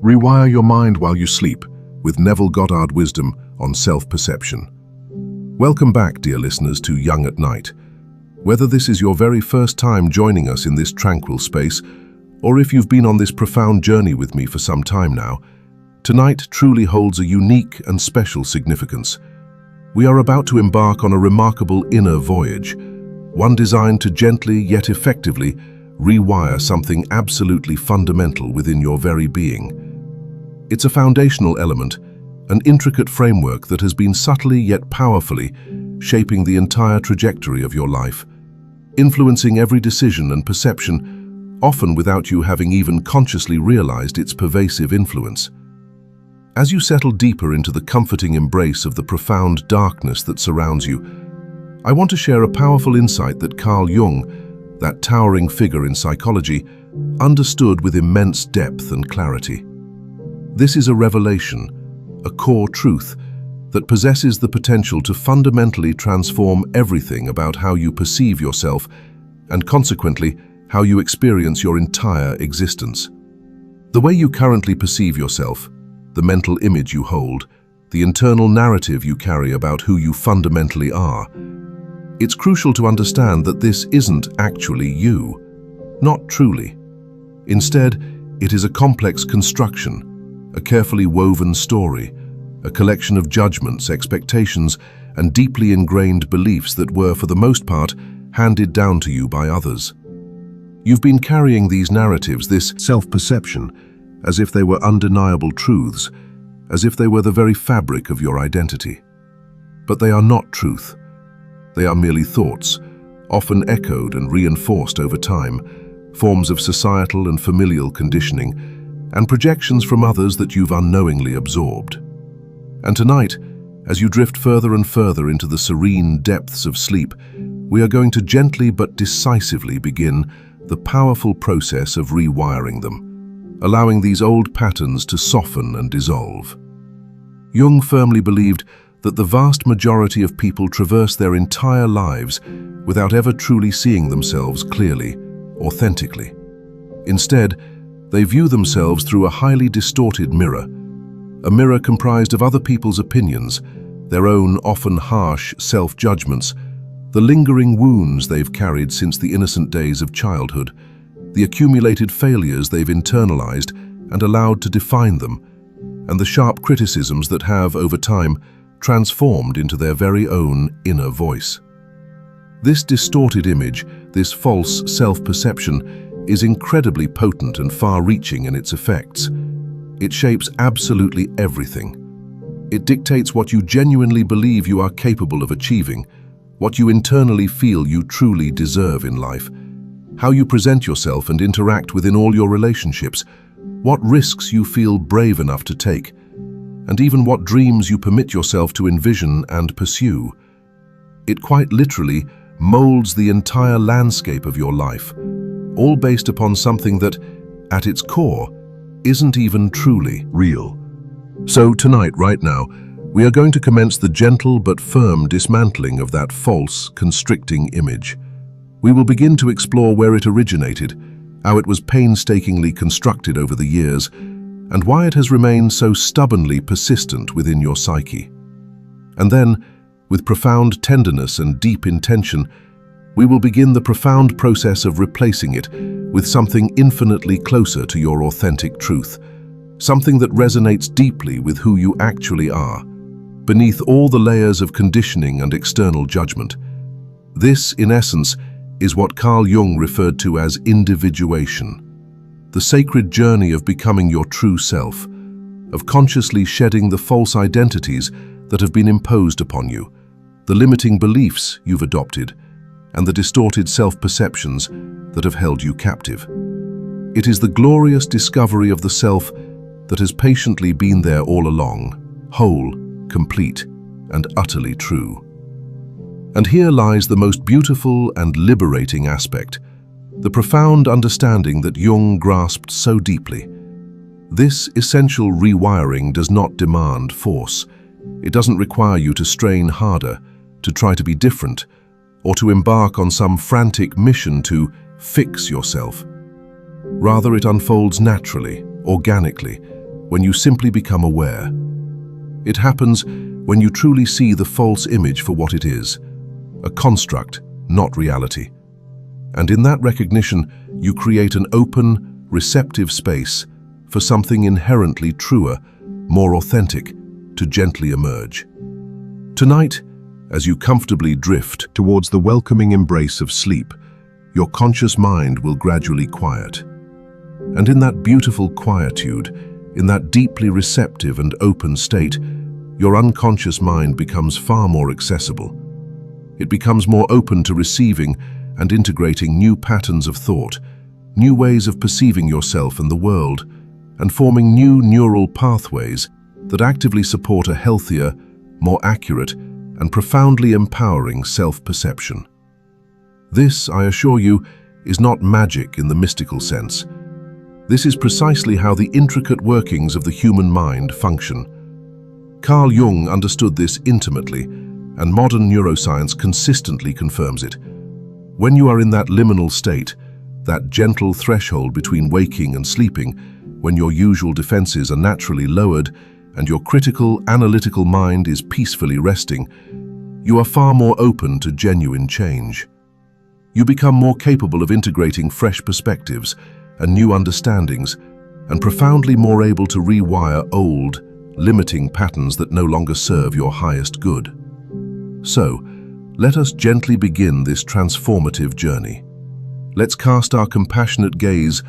Rewire your mind while you sleep with Neville Goddard wisdom on self-perception. Welcome back, dear listeners, to Young at Night. Whether this is your very first time joining us in this tranquil space, or if you've been on this profound journey with me for some time now, tonight truly holds a unique and special significance. We are about to embark on a remarkable inner voyage, one designed to gently yet effectively rewire something absolutely fundamental within your very being. It's a foundational element, an intricate framework that has been subtly yet powerfully shaping the entire trajectory of your life, influencing every decision and perception, often without you having even consciously realized its pervasive influence. As you settle deeper into the comforting embrace of the profound darkness that surrounds you, I want to share a powerful insight that Carl Jung, that towering figure in psychology, understood with immense depth and clarity. This is a revelation, a core truth, that possesses the potential to fundamentally transform everything about how you perceive yourself and consequently how you experience your entire existence. The way you currently perceive yourself, the mental image you hold, the internal narrative you carry about who you fundamentally are. It's crucial to understand that this isn't actually you, not truly. Instead, it is a complex construction, a carefully woven story, a collection of judgments, expectations, and deeply ingrained beliefs that were, for the most part, handed down to you by others. You've been carrying these narratives, this self-perception, as if they were undeniable truths, as if they were the very fabric of your identity. But they are not truth. They are merely thoughts, often echoed and reinforced over time, forms of societal and familial conditioning, and projections from others that you've unknowingly absorbed. And tonight, as you drift further and further into the serene depths of sleep, we are going to gently but decisively begin the powerful process of rewiring them, allowing these old patterns to soften and dissolve. Jung firmly believed that the vast majority of people traverse their entire lives without ever truly seeing themselves clearly, authentically. Instead, they view themselves through a highly distorted mirror, a mirror comprised of other people's opinions, their own often harsh self-judgments, the lingering wounds they've carried since the innocent days of childhood, the accumulated failures they've internalized and allowed to define them, and the sharp criticisms that have, over time, transformed into their very own inner voice. This distorted image, this false self-perception, is incredibly potent and far-reaching in its effects. It shapes absolutely everything. It dictates what you genuinely believe you are capable of achieving, what you internally feel you truly deserve in life, how you present yourself and interact within all your relationships, what risks you feel brave enough to take, and even what dreams you permit yourself to envision and pursue. It quite literally molds the entire landscape of your life, all based upon something that, at its core, isn't even truly real. So tonight, right now, we are going to commence the gentle but firm dismantling of that false, constricting image. We will begin to explore where it originated, how it was painstakingly constructed over the years, and why it has remained so stubbornly persistent within your psyche. And then, with profound tenderness and deep intention, we will begin the profound process of replacing it with something infinitely closer to your authentic truth, something that resonates deeply with who you actually are, beneath all the layers of conditioning and external judgment. This, in essence, is what Carl Jung referred to as individuation, the sacred journey of becoming your true self, of consciously shedding the false identities that have been imposed upon you, the limiting beliefs you've adopted, and the distorted self-perceptions that have held you captive. It is the glorious discovery of the self that has patiently been there all along, whole, complete, and utterly true. And here lies the most beautiful and liberating aspect, the profound understanding that Jung grasped so deeply. This essential rewiring does not demand force. It doesn't require you to strain harder, to try to be different, or to embark on some frantic mission to fix yourself. Rather, it unfolds naturally, organically, when you simply become aware. It happens when you truly see the false image for what it is, a construct, not reality. And in that recognition, you create an open, receptive space for something inherently truer, more authentic, to gently emerge. Tonight, as you comfortably drift towards the welcoming embrace of sleep, your conscious mind will gradually quiet. And in that beautiful quietude, in that deeply receptive and open state, your unconscious mind becomes far more accessible. It becomes more open to receiving and integrating new patterns of thought, new ways of perceiving yourself and the world, and forming new neural pathways that actively support a healthier, more accurate, and profoundly empowering self-perception. This, I assure you, is not magic in the mystical sense. This is precisely how the intricate workings of the human mind function. Carl Jung understood this intimately, and modern neuroscience consistently confirms it. When you are in that liminal state, that gentle threshold between waking and sleeping, when your usual defenses are naturally lowered and your critical, analytical mind is peacefully resting, you are far more open to genuine change. You become more capable of integrating fresh perspectives and new understandings, and profoundly more able to rewire old, limiting patterns that no longer serve your highest good. So, let us gently begin this transformative journey. Let's cast our compassionate gaze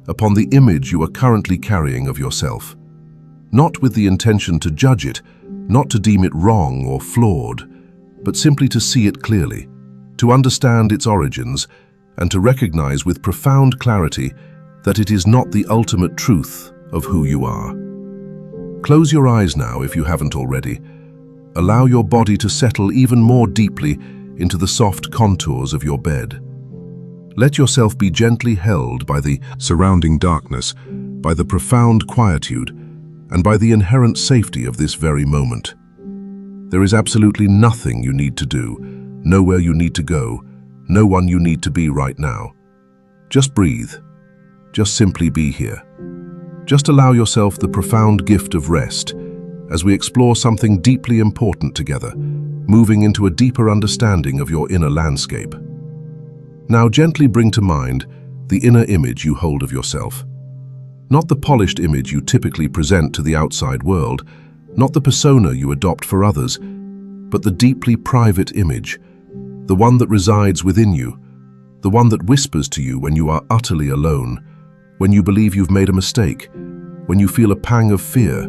upon the image you are currently carrying of yourself. Not with the intention to judge it, not to deem it wrong or flawed, but simply to see it clearly, to understand its origins, and to recognize with profound clarity that it is not the ultimate truth of who you are. Close your eyes now if you haven't already. Allow your body to settle even more deeply into the soft contours of your bed. Let yourself be gently held by the surrounding darkness, by the profound quietude, and by the inherent safety of this very moment. There is absolutely nothing you need to do, nowhere you need to go, no one you need to be right now. Just breathe. Just simply be here. Just allow yourself the profound gift of rest as we explore something deeply important together, moving into a deeper understanding of your inner landscape. Now gently bring to mind the inner image you hold of yourself. Not the polished image you typically present to the outside world, not the persona you adopt for others, but the deeply private image, the one that resides within you, the one that whispers to you when you are utterly alone, when you believe you've made a mistake, when you feel a pang of fear,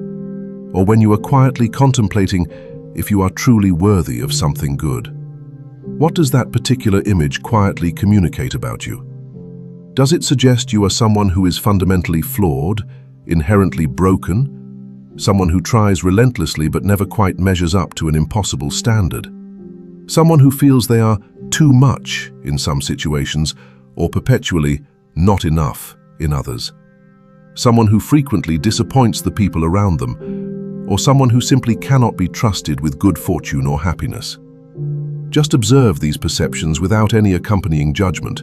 or when you are quietly contemplating if you are truly worthy of something good. What does that particular image quietly communicate about you? Does it suggest you are someone who is fundamentally flawed, inherently broken, someone who tries relentlessly but never quite measures up to an impossible standard? Someone who feels they are too much in some situations or perpetually not enough in others? Someone who frequently disappoints the people around them, or someone who simply cannot be trusted with good fortune or happiness? Just observe these perceptions without any accompanying judgment.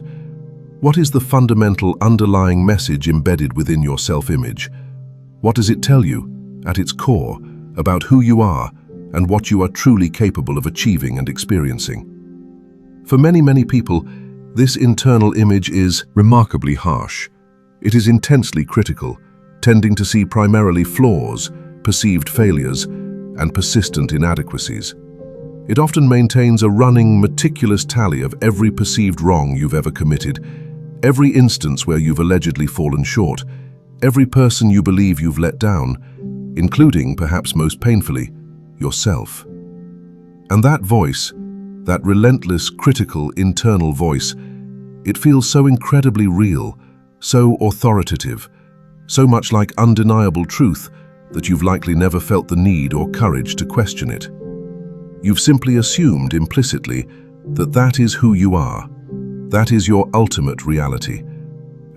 What is the fundamental underlying message embedded within your self-image? What does it tell you, at its core, about who you are and what you are truly capable of achieving and experiencing? For many people, this internal image is remarkably harsh. It is intensely critical, tending to see primarily flaws, perceived failures, and persistent inadequacies. It often maintains a running, meticulous tally of every perceived wrong you've ever committed, every instance where you've allegedly fallen short, every person you believe you've let down, including, perhaps most painfully, yourself. And that voice, that relentless, critical, internal voice, it feels so incredibly real, so authoritative, so much like undeniable truth that you've likely never felt the need or courage to question it. You've simply assumed implicitly that that is who you are, that is your ultimate reality,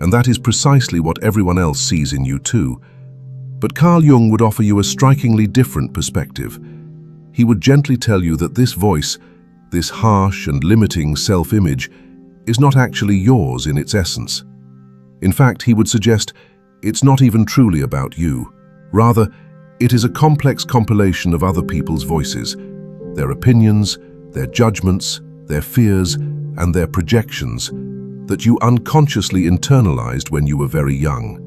and that is precisely what everyone else sees in you too. But Carl Jung would offer you a strikingly different perspective. He would gently tell you that this voice, this harsh and limiting self-image, is not actually yours in its essence. In fact, he would suggest it's not even truly about you. Rather, it is a complex compilation of other people's voices, their opinions, their judgments, their fears, and their projections that you unconsciously internalized when you were very young.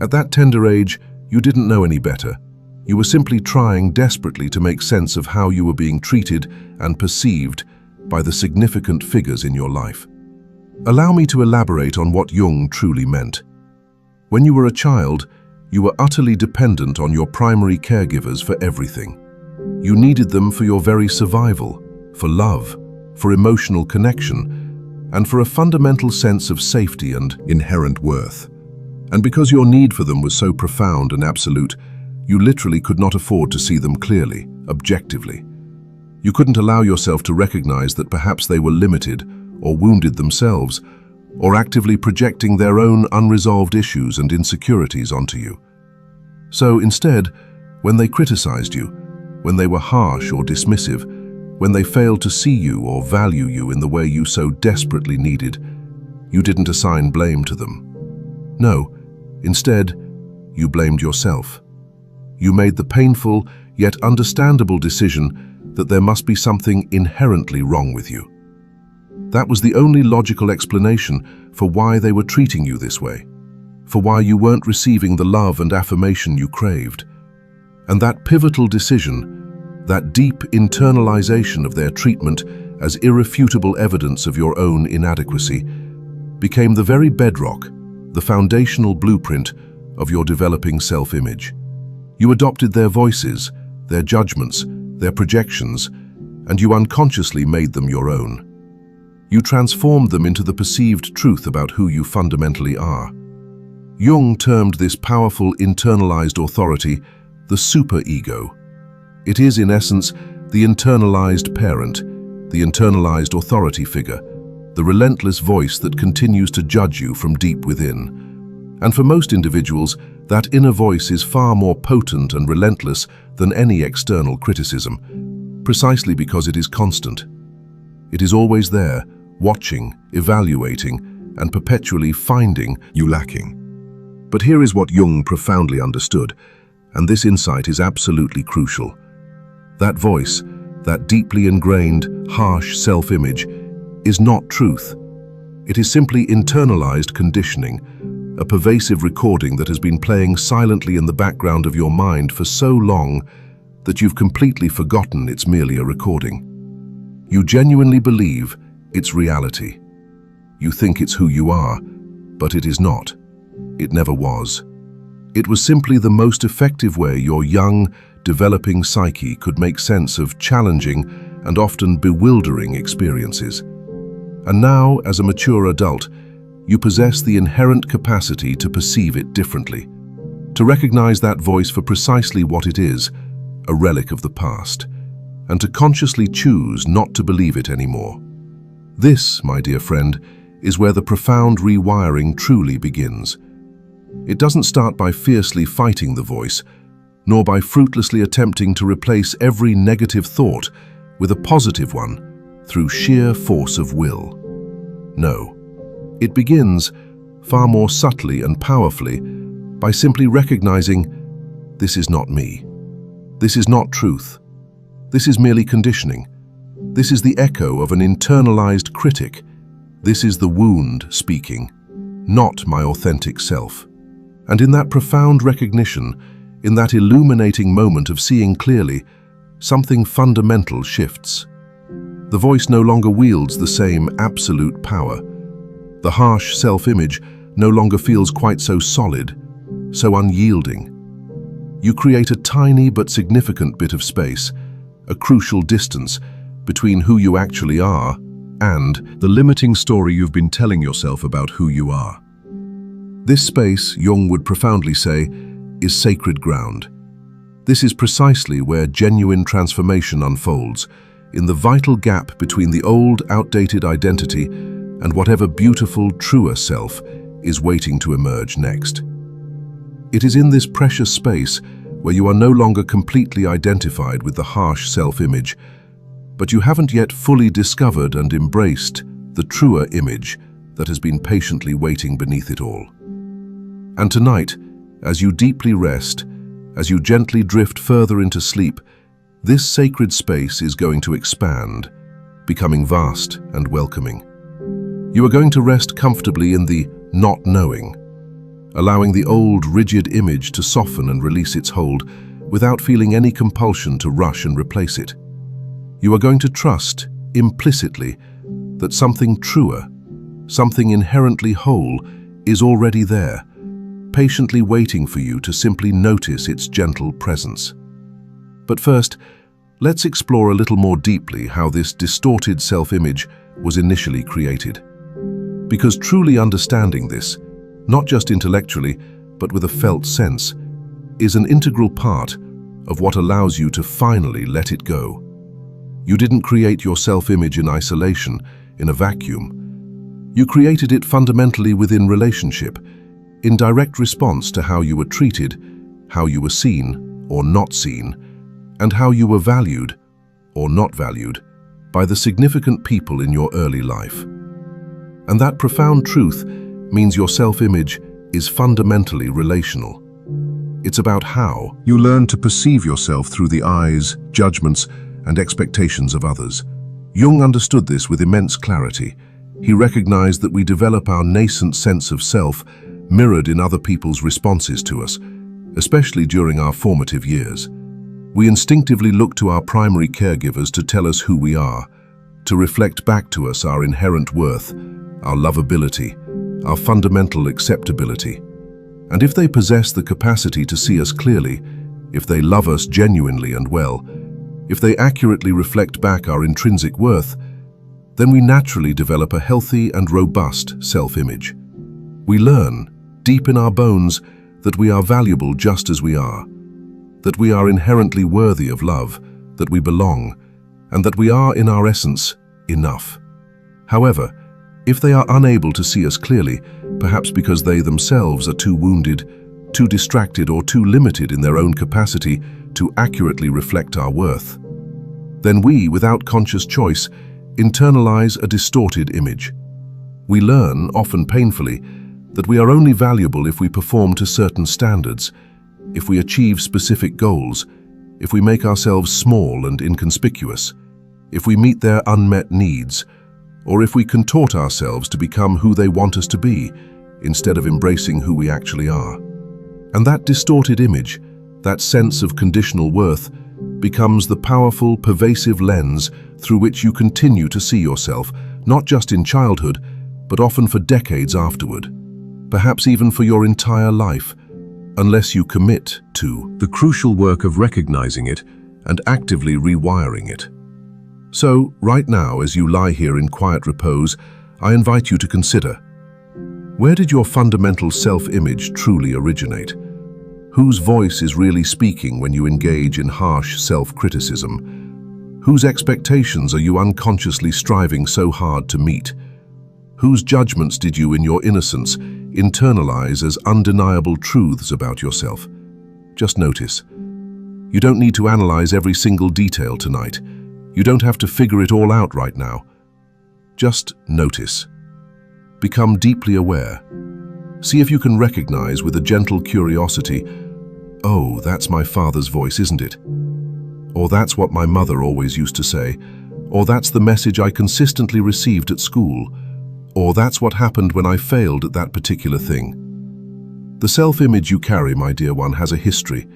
At that tender age, you didn't know any better. You were simply trying desperately to make sense of how you were being treated and perceived by the significant figures in your life. Allow me to elaborate on what Jung truly meant. When you were a child, you were utterly dependent on your primary caregivers for everything. You needed them for your very survival, for love, for emotional connection, and for a fundamental sense of safety and inherent worth. And because your need for them was so profound and absolute, you literally could not afford to see them clearly, objectively. You couldn't allow yourself to recognize that perhaps they were limited or wounded themselves, or actively projecting their own unresolved issues and insecurities onto you. So instead, when they criticized you, when they were harsh or dismissive, when they failed to see you or value you in the way you so desperately needed, you didn't assign blame to them. No, instead, you blamed yourself. You made the painful yet understandable decision that there must be something inherently wrong with you. That was the only logical explanation for why they were treating you this way, for why you weren't receiving the love and affirmation you craved. And that pivotal decision, that deep internalization of their treatment as irrefutable evidence of your own inadequacy, became the very bedrock, the foundational blueprint of your developing self-image. You adopted their voices, their judgments, their projections, and you unconsciously made them your own. You transformed them into the perceived truth about who you fundamentally are. Jung termed this powerful internalized authority the superego. It is, in essence, the internalized parent, the internalized authority figure, the relentless voice that continues to judge you from deep within. And for most individuals, that inner voice is far more potent and relentless than any external criticism, precisely because it is constant. It is always there, watching, evaluating, and perpetually finding you lacking. But here is what Jung profoundly understood, and this insight is absolutely crucial. That voice, that deeply ingrained, harsh self-image, is not truth. It is simply internalized conditioning, a pervasive recording that has been playing silently in the background of your mind for so long that you've completely forgotten it's merely a recording. You genuinely believe it's reality. You think it's who you are, but it is not. It never was. It was simply the most effective way your young, developing psyche could make sense of challenging and often bewildering experiences. And now, as a mature adult, you possess the inherent capacity to perceive it differently, to recognize that voice for precisely what it is, a relic of the past, and to consciously choose not to believe it anymore. This, my dear friend, is where the profound rewiring truly begins. It doesn't start by fiercely fighting the voice, nor by fruitlessly attempting to replace every negative thought with a positive one through sheer force of will. No. It begins, far more subtly and powerfully, by simply recognizing, this is not me. This is not truth. This is merely conditioning. This is the echo of an internalized critic. This is the wound speaking, not my authentic self. And in that profound recognition, in that illuminating moment of seeing clearly, something fundamental shifts. The voice no longer wields the same absolute power. The harsh self-image no longer feels quite so solid, so unyielding. You create a tiny but significant bit of space, a crucial distance between who you actually are and the limiting story you've been telling yourself about who you are. This space, Jung would profoundly say, is sacred ground. This is precisely where genuine transformation unfolds, in the vital gap between the old, outdated identity and whatever beautiful, truer self is waiting to emerge next. It is in this precious space where you are no longer completely identified with the harsh self-image, but you haven't yet fully discovered and embraced the truer image that has been patiently waiting beneath it all. And tonight, as you deeply rest, As you gently drift further into sleep, this sacred space is going to expand, becoming vast and welcoming. You are going to rest comfortably in the not knowing, allowing the old, rigid image to soften and release its hold without feeling any compulsion to rush and replace it. You are going to trust, implicitly, that something truer, something inherently whole, is already there, patiently waiting for you to simply notice its gentle presence. But first, let's explore a little more deeply how this distorted self-image was initially created. Because truly understanding this, not just intellectually, but with a felt sense, is an integral part of what allows you to finally let it go. You didn't create your self-image in isolation, in a vacuum. You created it fundamentally within relationship, in direct response to how you were treated, how you were seen or not seen, and how you were valued or not valued by the significant people in your early life. And that profound truth means your self-image is fundamentally relational. It's about how you learn to perceive yourself through the eyes, judgments, and expectations of others. Jung understood this with immense clarity. He recognized that we develop our nascent sense of self mirrored in other people's responses to us, especially during our formative years. We instinctively look to our primary caregivers to tell us who we are, to reflect back to us our inherent worth, our lovability, our fundamental acceptability. And if they possess the capacity to see us clearly, if they love us genuinely and well, if they accurately reflect back our intrinsic worth, then we naturally develop a healthy and robust self-image. We learn, deep in our bones, that we are valuable just as we are, that we are inherently worthy of love, that we belong, and that we are, in our essence, enough. However, if they are unable to see us clearly, perhaps because they themselves are too wounded, too distracted, or too limited in their own capacity to accurately reflect our worth, then we, without conscious choice, internalize a distorted image. We learn, often painfully, that we are only valuable if we perform to certain standards, if we achieve specific goals, if we make ourselves small and inconspicuous, if we meet their unmet needs, or if we contort ourselves to become who they want us to be, instead of embracing who we actually are. And that distorted image, that sense of conditional worth, becomes the powerful, pervasive lens through which you continue to see yourself, not just in childhood, but often for decades afterward, perhaps even for your entire life, unless you commit to the crucial work of recognizing it and actively rewiring it. So, right now, as you lie here in quiet repose, I invite you to consider, where did your fundamental self-image truly originate? Whose voice is really speaking when you engage in harsh self-criticism? Whose expectations are you unconsciously striving so hard to meet? Whose judgments did you, in your innocence, internalize as undeniable truths about yourself? Just notice. You don't need to analyze every single detail tonight. You don't have to figure it all out right now. Just notice. Become deeply aware. See if you can recognize with a gentle curiosity, "Oh, that's my father's voice, isn't it?" Or "That's what my mother always used to say." Or "That's the message I consistently received at school." Or "That's what happened when I failed at that particular thing." The self-image you carry, my dear one, has a history.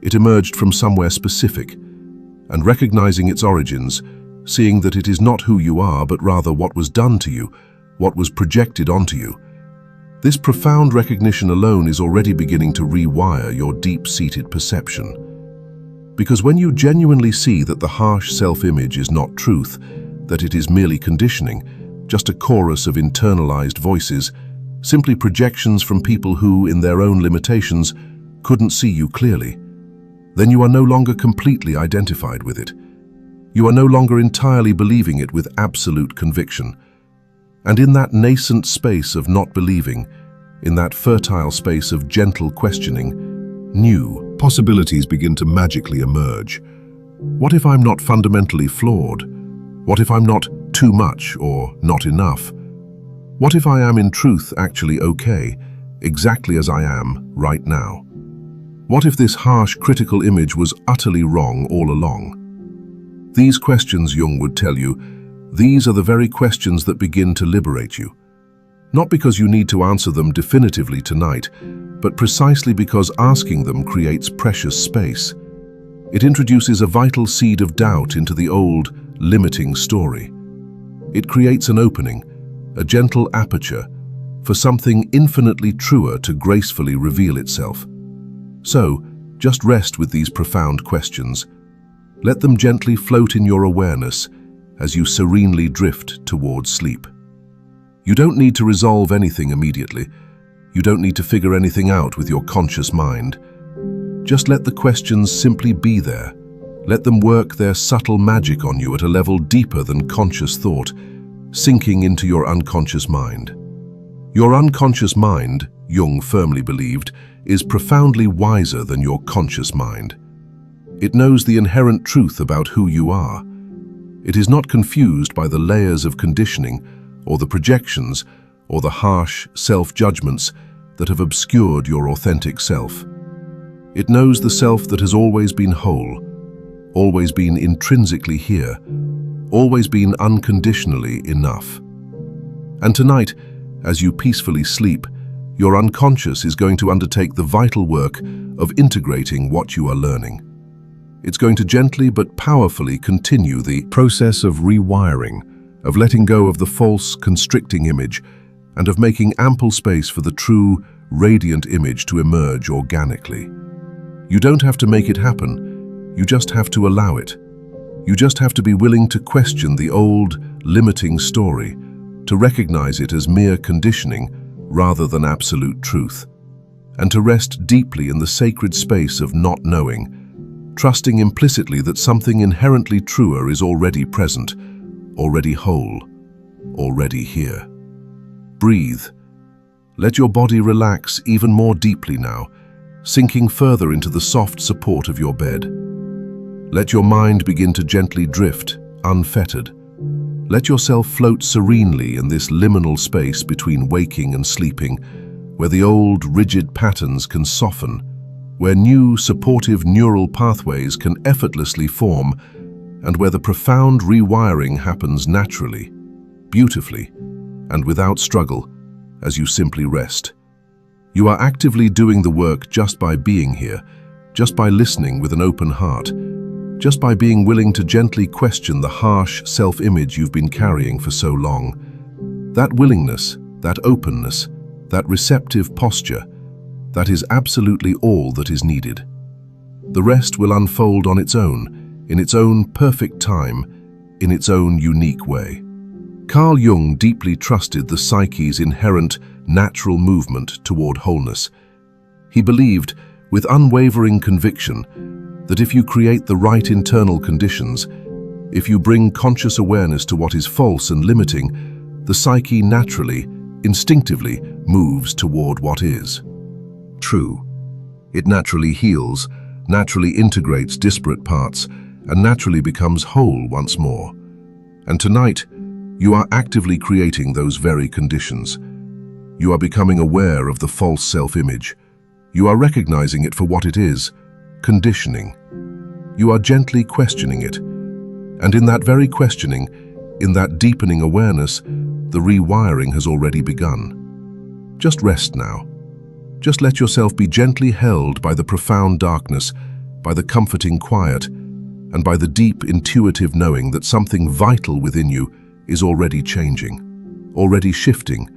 It emerged from somewhere specific. And recognizing its origins, seeing that it is not who you are, but rather what was done to you, what was projected onto you, this profound recognition alone is already beginning to rewire your deep-seated perception. Because when you genuinely see that the harsh self-image is not truth, that it is merely conditioning, just a chorus of internalized voices, simply projections from people who, in their own limitations, couldn't see you clearly, then you are no longer completely identified with it. You are no longer entirely believing it with absolute conviction. And in that nascent space of not believing, in that fertile space of gentle questioning, new possibilities begin to magically emerge. What if I'm not fundamentally flawed? What if I'm not too much or not enough? What if I am in truth actually okay, exactly as I am right now? What if this harsh, critical image was utterly wrong all along? These questions, Jung would tell you, these are the very questions that begin to liberate you. Not because you need to answer them definitively tonight, but precisely because asking them creates precious space. It introduces a vital seed of doubt into the old, limiting story. It creates an opening, a gentle aperture, for something infinitely truer to gracefully reveal itself. So, just rest with these profound questions. Let them gently float in your awareness as you serenely drift towards sleep. You don't need to resolve anything immediately. You don't need to figure anything out with your conscious mind. Just let the questions simply be there. Let them work their subtle magic on you at a level deeper than conscious thought, sinking into your unconscious mind. Your unconscious mind, Jung firmly believed, is profoundly wiser than your conscious mind. It knows the inherent truth about who you are. It is not confused by the layers of conditioning or the projections or the harsh self-judgments that have obscured your authentic self. It knows the self that has always been whole, always been intrinsically here, always been unconditionally enough. And tonight, as you peacefully sleep, your unconscious is going to undertake the vital work of integrating what you are learning. It's going to gently but powerfully continue the process of rewiring, of letting go of the false, constricting image, and of making ample space for the true, radiant image to emerge organically. You don't have to make it happen, you just have to allow it. You just have to be willing to question the old, limiting story, to recognize it as mere conditioning rather than absolute truth, and to rest deeply in the sacred space of not knowing, trusting implicitly that something inherently truer is already present, already whole, already here. Breathe. Let your body relax even more deeply now, sinking further into the soft support of your bed. Let your mind begin to gently drift, unfettered. Let yourself float serenely in this liminal space between waking and sleeping, where the old, rigid patterns can soften, where new, supportive neural pathways can effortlessly form, and where the profound rewiring happens naturally, beautifully, and without struggle, as you simply rest. You are actively doing the work just by being here, just by listening with an open heart, just by being willing to gently question the harsh self-image you've been carrying for so long. That willingness, that openness, that receptive posture, that is absolutely all that is needed. The rest will unfold on its own, in its own perfect time, in its own unique way. Carl Jung deeply trusted the psyche's inherent, natural movement toward wholeness. He believed, with unwavering conviction, that if you create the right internal conditions, if you bring conscious awareness to what is false and limiting, the psyche naturally, instinctively moves toward what is true. It naturally heals, naturally integrates disparate parts, and naturally becomes whole once more. And tonight, you are actively creating those very conditions. You are becoming aware of the false self-image. You are recognizing it for what it is, conditioning. You are gently questioning it. And in that very questioning, in that deepening awareness, the rewiring has already begun. Just rest now. Just let yourself be gently held by the profound darkness, by the comforting quiet, and by the deep intuitive knowing that something vital within you is already changing, already shifting,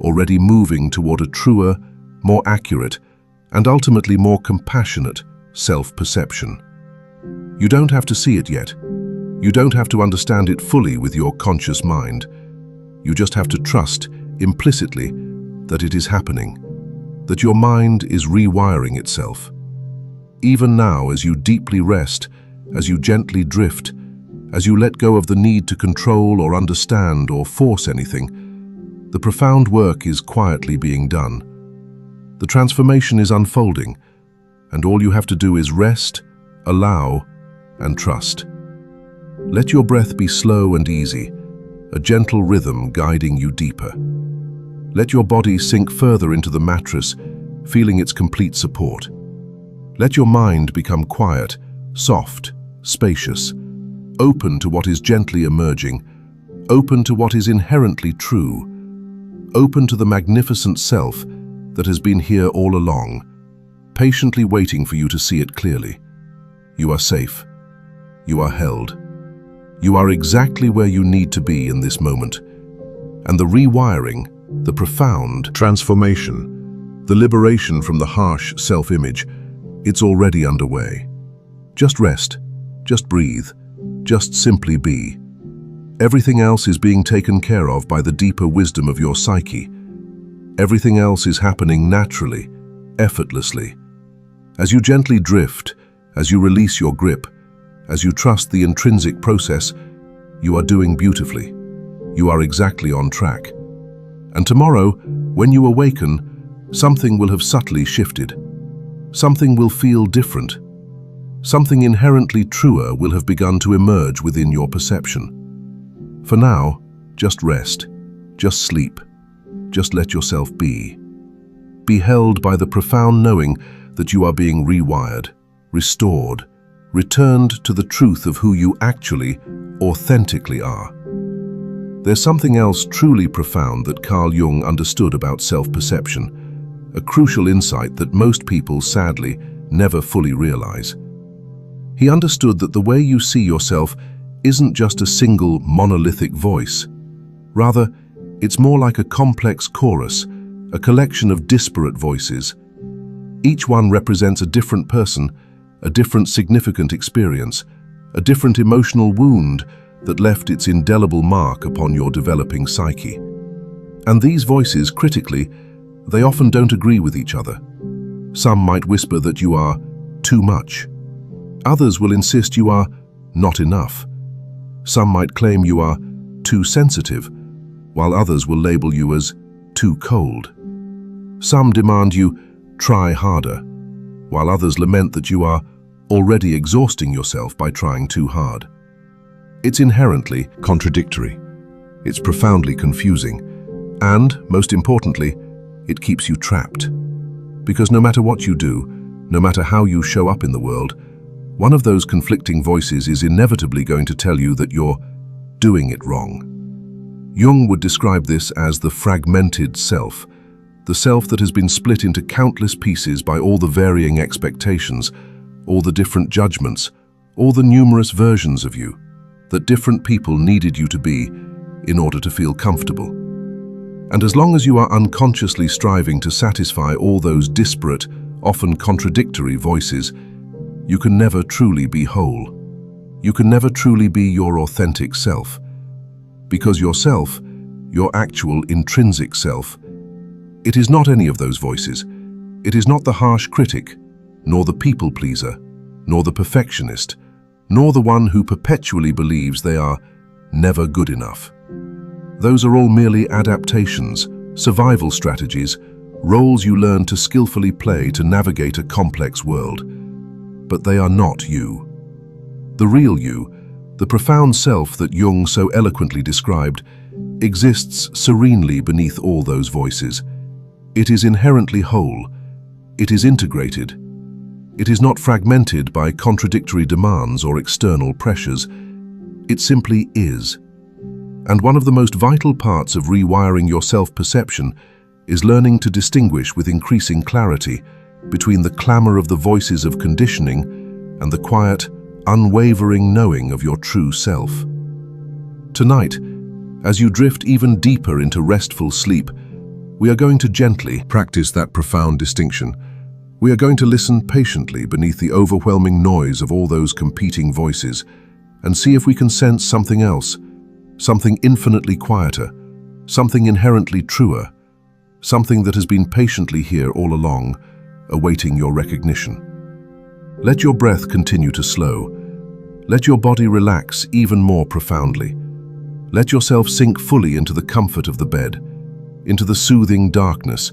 already moving toward a truer, more accurate, and ultimately more compassionate self-perception. You don't have to see it yet. You don't have to understand it fully with your conscious mind. You just have to trust, implicitly, that it is happening, that your mind is rewiring itself. Even now, as you deeply rest, as you gently drift, as you let go of the need to control or understand or force anything, the profound work is quietly being done. The transformation is unfolding, and all you have to do is rest, allow, and trust. Let your breath be slow and easy, a gentle rhythm guiding you deeper. Let your body sink further into the mattress, feeling its complete support. Let your mind become quiet, soft, spacious, open to what is gently emerging, open to what is inherently true, open to the magnificent self that has been here all along, patiently waiting for you to see it clearly. You are safe. You are held. You are exactly where you need to be in this moment. And the rewiring, the profound transformation, the liberation from the harsh self-image, it's already underway. Just rest, just breathe, just simply be. Everything else is being taken care of by the deeper wisdom of your psyche. Everything else is happening naturally, effortlessly. As you gently drift, as you release your grip, as you trust the intrinsic process, you are doing beautifully. You are exactly on track. And tomorrow, when you awaken, something will have subtly shifted. Something will feel different. Something inherently truer will have begun to emerge within your perception. For now, just rest, just sleep, just let yourself be. Be held by the profound knowing that you are being rewired, restored, returned to the truth of who you actually, authentically are. There's something else truly profound that Carl Jung understood about self-perception, a crucial insight that most people, sadly, never fully realize. He understood that the way you see yourself isn't just a single monolithic voice. Rather, it's more like a complex chorus, a collection of disparate voices. Each one represents a different person, a different significant experience, a different emotional wound that left its indelible mark upon your developing psyche. And these voices, critically, they often don't agree with each other. Some might whisper that you are too much. Others will insist you are not enough. Some might claim you are too sensitive, while others will label you as too cold. Some demand you try harder, while others lament that you are already exhausting yourself by trying too hard. It's inherently contradictory. It's profoundly confusing. And, most importantly, it keeps you trapped. Because no matter what you do, no matter how you show up in the world, one of those conflicting voices is inevitably going to tell you that you're doing it wrong. Jung would describe this as the fragmented self, the self that has been split into countless pieces by all the varying expectations, all the different judgments, all the numerous versions of you that different people needed you to be in order to feel comfortable. And as long as you are unconsciously striving to satisfy all those disparate, often contradictory voices, you can never truly be whole. You can never truly be your authentic self. Because yourself, your actual intrinsic self, it is not any of those voices. It is not the harsh critic, nor the people pleaser, nor the perfectionist, nor the one who perpetually believes they are never good enough. Those are all merely adaptations, survival strategies, roles you learn to skillfully play to navigate a complex world. But they are not you. The real you, the profound self that Jung so eloquently described, exists serenely beneath all those voices. It is inherently whole. It is integrated. It is not fragmented by contradictory demands or external pressures. It simply is. And one of the most vital parts of rewiring your self-perception is learning to distinguish with increasing clarity between the clamor of the voices of conditioning and the quiet, unwavering knowing of your true self. Tonight, as you drift even deeper into restful sleep, we are going to gently practice that profound distinction. We are going to listen patiently beneath the overwhelming noise of all those competing voices and see if we can sense something else, something infinitely quieter, something inherently truer, something that has been patiently here all along, awaiting your recognition. Let your breath continue to slow. Let your body relax even more profoundly. Let yourself sink fully into the comfort of the bed, into the soothing darkness,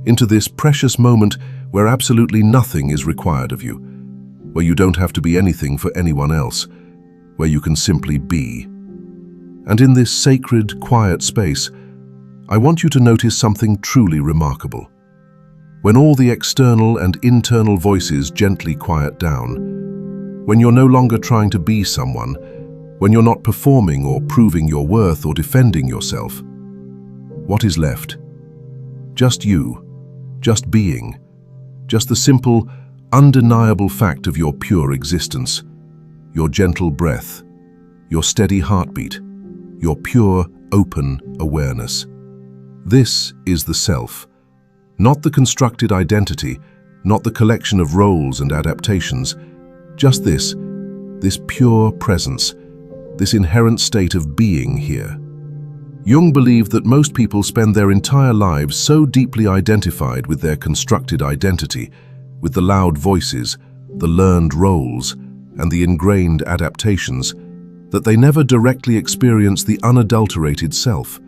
into this precious moment where absolutely nothing is required of you, where you don't have to be anything for anyone else, where you can simply be. And in this sacred, quiet space, I want you to notice something truly remarkable. when all the external and internal voices gently quiet down, when you're no longer trying to be someone, when you're not performing or proving your worth or defending yourself. What is left? Just you, just being, just the simple, undeniable fact of your pure existence, your gentle breath, your steady heartbeat, your pure, open awareness. This is the self, not the constructed identity, not the collection of roles and adaptations, just this pure presence, this inherent state of being here. Jung believed that most people spend their entire lives so deeply identified with their constructed identity, with the loud voices, the learned roles, and the ingrained adaptations, that they never directly experience the unadulterated self.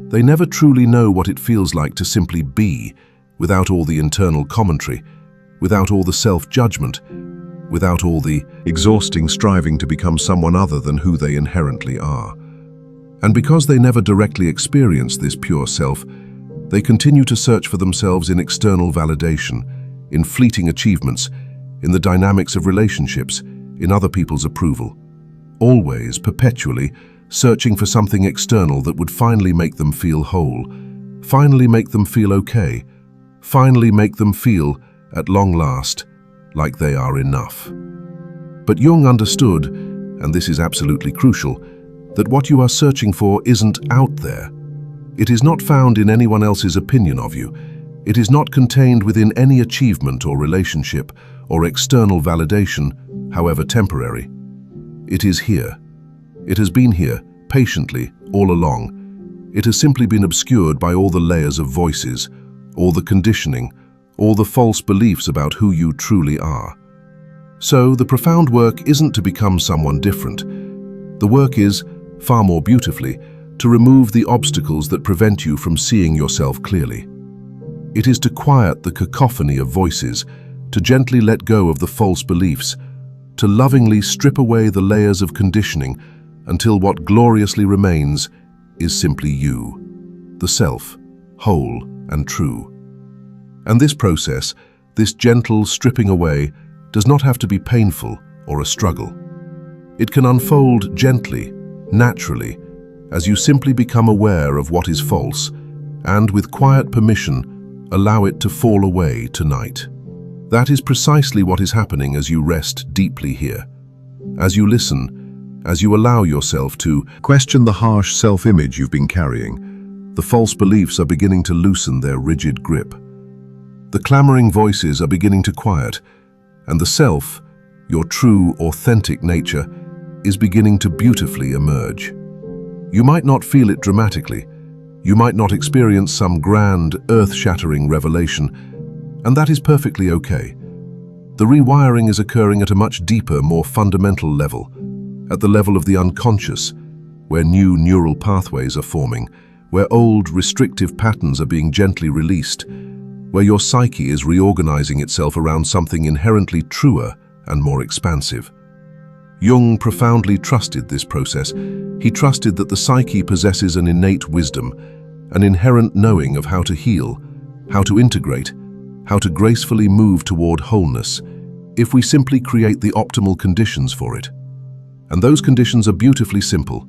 They never truly know what it feels like to simply be, without all the internal commentary, without all the self-judgment, without all the exhausting striving to become someone other than who they inherently are. And because they never directly experience this pure self, they continue to search for themselves in external validation, in fleeting achievements, in the dynamics of relationships, in other people's approval. Always, perpetually, searching for something external that would finally make them feel whole, finally make them feel okay, finally make them feel, at long last, like they are enough. But Jung understood, and this is absolutely crucial, that what you are searching for isn't out there. It is not found in anyone else's opinion of you. It is not contained within any achievement or relationship or external validation, however temporary. It is here. It has been here, patiently, all along. It has simply been obscured by all the layers of voices, all the conditioning, all the false beliefs about who you truly are. So, the profound work isn't to become someone different. The work is, far more beautifully, to remove the obstacles that prevent you from seeing yourself clearly. It is to quiet the cacophony of voices, to gently let go of the false beliefs, to lovingly strip away the layers of conditioning until what gloriously remains is simply you, the self, whole and true. And this process, this gentle stripping away, does not have to be painful or a struggle. It can unfold gently, naturally, as you simply become aware of what is false and, with quiet permission, allow it to fall away tonight. That is precisely what is happening as you rest deeply here. As you listen, as you allow yourself to question the harsh self-image you've been carrying, the false beliefs are beginning to loosen their rigid grip. The clamoring voices are beginning to quiet, and the self, your true, authentic nature, is beginning to beautifully emerge. You might not feel it dramatically. You might not experience some grand, earth-shattering revelation, and that is perfectly okay. The rewiring is occurring at a much deeper, more fundamental level, at the level of the unconscious, where new neural pathways are forming, where old, restrictive patterns are being gently released, where your psyche is reorganizing itself around something inherently truer and more expansive. Jung profoundly trusted this process. He trusted that the psyche possesses an innate wisdom, an inherent knowing of how to heal, how to integrate, how to gracefully move toward wholeness, if we simply create the optimal conditions for it. And those conditions are beautifully simple: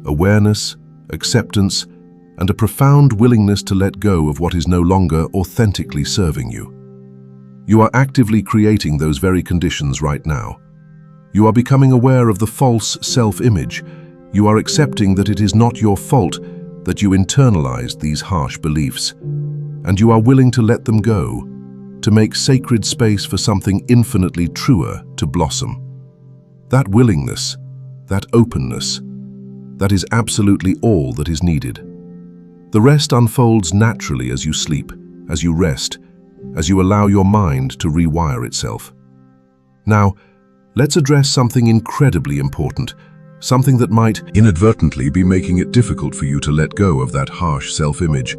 awareness, acceptance, and a profound willingness to let go of what is no longer authentically serving you. You are actively creating those very conditions right now. You are becoming aware of the false self-image. You are accepting that it is not your fault that you internalized these harsh beliefs, and you are willing to let them go, to make sacred space for something infinitely truer to blossom. That willingness, that openness, that is absolutely all that is needed. The rest unfolds naturally as you sleep, as you rest, as you allow your mind to rewire itself. Now, let's address something incredibly important, something that might inadvertently be making it difficult for you to let go of that harsh self-image.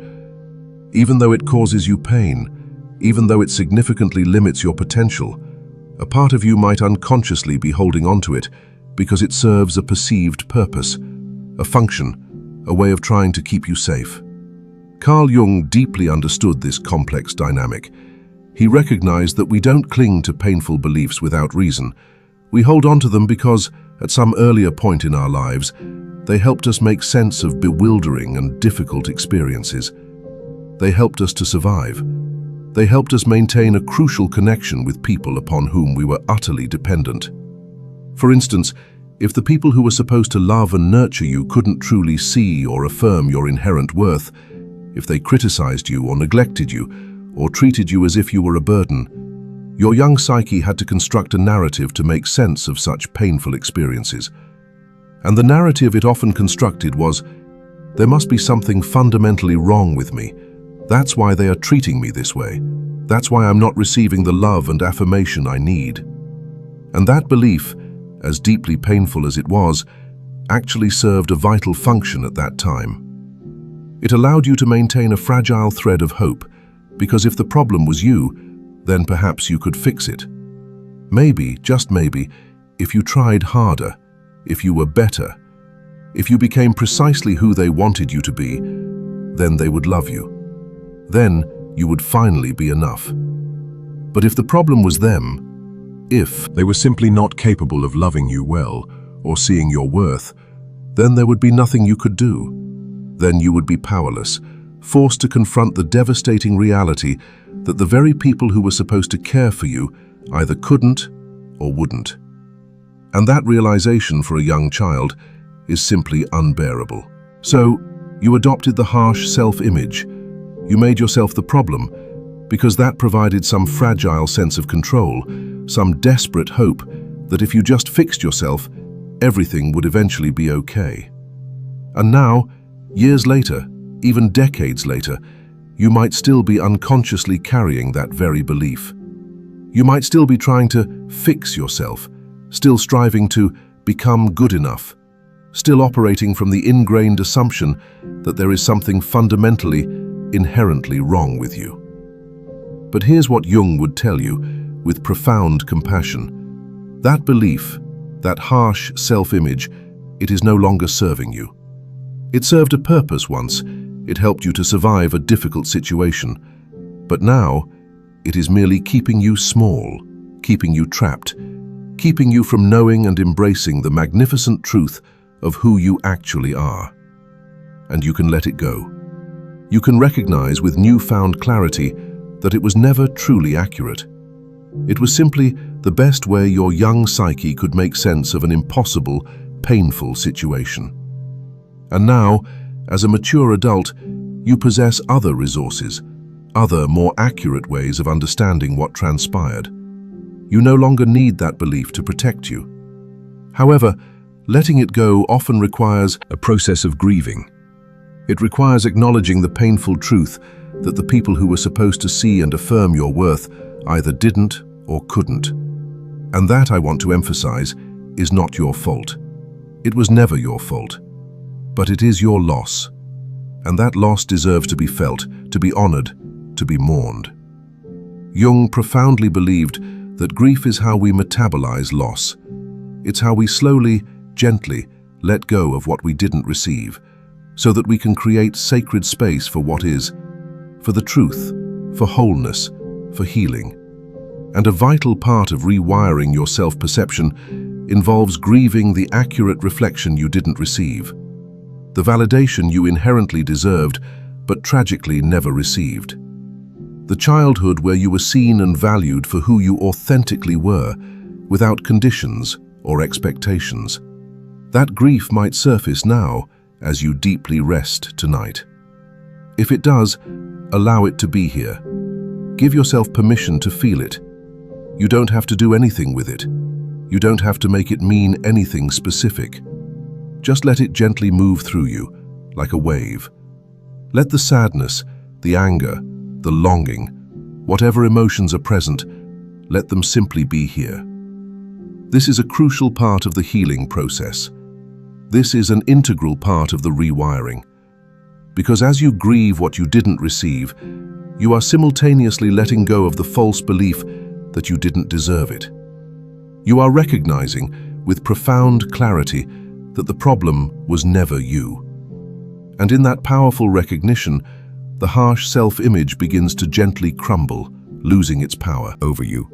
Even though it causes you pain, even though it significantly limits your potential, a part of you might unconsciously be holding onto it because it serves a perceived purpose, a function, a way of trying to keep you safe. Carl Jung deeply understood this complex dynamic. He recognized that we don't cling to painful beliefs without reason. We hold on to them because, at some earlier point in our lives, they helped us make sense of bewildering and difficult experiences. They helped us to survive. They helped us maintain a crucial connection with people upon whom we were utterly dependent. For instance, if the people who were supposed to love and nurture you couldn't truly see or affirm your inherent worth, if they criticized you or neglected you, or treated you as if you were a burden, your young psyche had to construct a narrative to make sense of such painful experiences. And the narrative it often constructed was, there must be something fundamentally wrong with me. That's why they are treating me this way. That's why I'm not receiving the love and affirmation I need. And that belief, as deeply painful as it was, actually served a vital function at that time. It allowed you to maintain a fragile thread of hope, because if the problem was you, then perhaps you could fix it. Maybe, just maybe, if you tried harder, if you were better, if you became precisely who they wanted you to be, then they would love you. Then you would finally be enough. But if the problem was them, if they were simply not capable of loving you well or seeing your worth, then there would be nothing you could do. Then you would be powerless, forced to confront the devastating reality that the very people who were supposed to care for you either couldn't or wouldn't. And that realization for a young child is simply unbearable. So, you adopted the harsh self-image. You made yourself the problem, because that provided some fragile sense of control, some desperate hope that if you just fixed yourself, everything would eventually be okay. And now, years later, even decades later, you might still be unconsciously carrying that very belief. You might still be trying to fix yourself, still striving to become good enough, still operating from the ingrained assumption that there is something fundamentally, inherently wrong with you. But here's what Jung would tell you, with profound compassion. That belief, that harsh self-image, it is no longer serving you. It served a purpose once. It helped you to survive a difficult situation. But now, it is merely keeping you small, keeping you trapped, keeping you from knowing and embracing the magnificent truth of who you actually are. And you can let it go. You can recognize with newfound clarity that it was never truly accurate. It was simply the best way your young psyche could make sense of an impossible, painful situation. And now, as a mature adult, you possess other resources, other, more accurate ways of understanding what transpired. You no longer need that belief to protect you. However, letting it go often requires a process of grieving. It requires acknowledging the painful truth that the people who were supposed to see and affirm your worth either didn't or couldn't. And that, I want to emphasize, is not your fault. It was never your fault. But it is your loss. And that loss deserves to be felt, to be honored, to be mourned. Jung profoundly believed that grief is how we metabolize loss. It's how we slowly, gently let go of what we didn't receive, so that we can create sacred space for what is, for the truth, for wholeness, for healing. And a vital part of rewiring your self-perception involves grieving the accurate reflection you didn't receive, the validation you inherently deserved but tragically never received, the childhood where you were seen and valued for who you authentically were, without conditions or expectations. That grief might surface now as you deeply rest tonight. If it does, allow it to be here. Give yourself permission to feel it. You don't have to do anything with it. You don't have to make it mean anything specific. Just let it gently move through you, like a wave. Let the sadness, the anger, the longing, whatever emotions are present, let them simply be here. This is a crucial part of the healing process. This is an integral part of the rewiring. Because as you grieve what you didn't receive, you are simultaneously letting go of the false belief that you didn't deserve it. You are recognizing, with profound clarity, that the problem was never you. And in that powerful recognition, the harsh self-image begins to gently crumble, losing its power over you.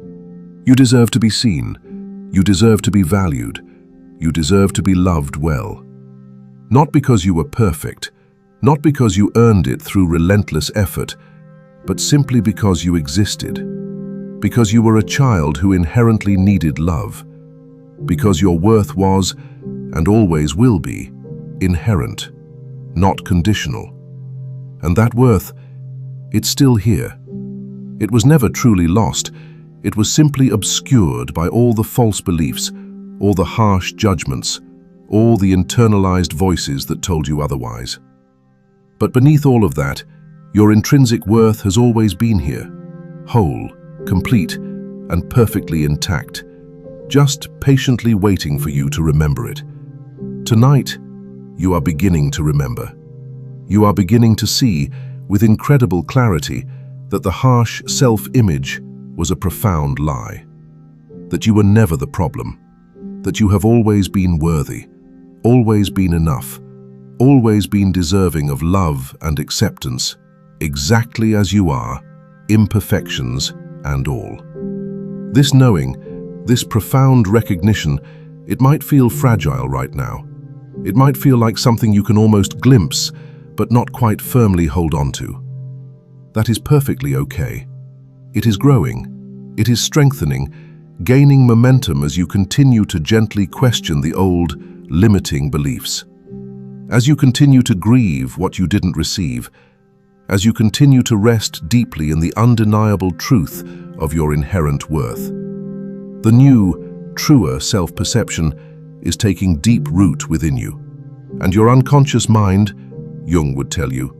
You deserve to be seen. You deserve to be valued. You deserve to be loved well. Not because you were perfect, not because you earned it through relentless effort, but simply because you existed. Because you were a child who inherently needed love. Because your worth was, and always will be, inherent, not conditional. And that worth, it's still here. It was never truly lost. It was simply obscured by all the false beliefs, all the harsh judgments, all the internalized voices that told you otherwise. But beneath all of that, your intrinsic worth has always been here, whole, complete, and perfectly intact, just patiently waiting for you to remember it. Tonight, you are beginning to remember. You are beginning to see, with incredible clarity, that the harsh self-image was a profound lie. That you were never the problem. That you have always been worthy, always been enough, always been deserving of love and acceptance, exactly as you are, imperfections and all. This knowing, this profound recognition, it might feel fragile right now. It might feel like something you can almost glimpse, but not quite firmly hold on to. That is perfectly okay. It is growing. It is strengthening, gaining momentum as you continue to gently question the old, limiting beliefs. As you continue to grieve what you didn't receive, as you continue to rest deeply in the undeniable truth of your inherent worth. The new, truer self-perception is taking deep root within you. And your unconscious mind, Jung would tell you,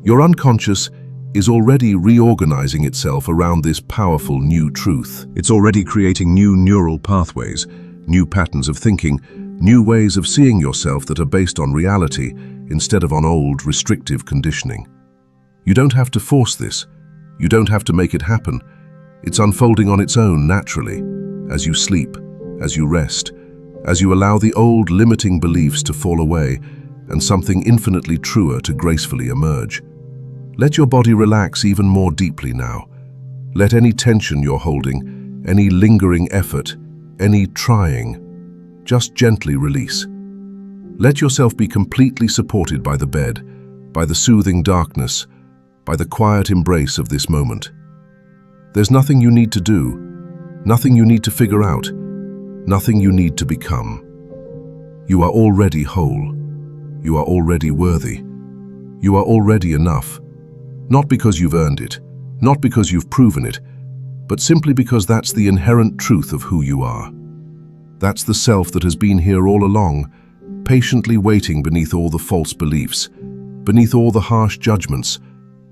your unconscious is already reorganizing itself around this powerful new truth. It's already creating new neural pathways, new patterns of thinking, new ways of seeing yourself that are based on reality instead of on old, restrictive conditioning. You don't have to force this. You don't have to make it happen. It's unfolding on its own naturally, as you sleep, as you rest, as you allow the old limiting beliefs to fall away and something infinitely truer to gracefully emerge. Let your body relax even more deeply now. Let any tension you're holding, any lingering effort, any trying, just gently release. Let yourself be completely supported by the bed, by the soothing darkness, by the quiet embrace of this moment. There's nothing you need to do, nothing you need to figure out, nothing you need to become. You are already whole. You are already worthy. You are already enough. Not because you've earned it, not because you've proven it, but simply because that's the inherent truth of who you are. That's the self that has been here all along, patiently waiting beneath all the false beliefs, beneath all the harsh judgments,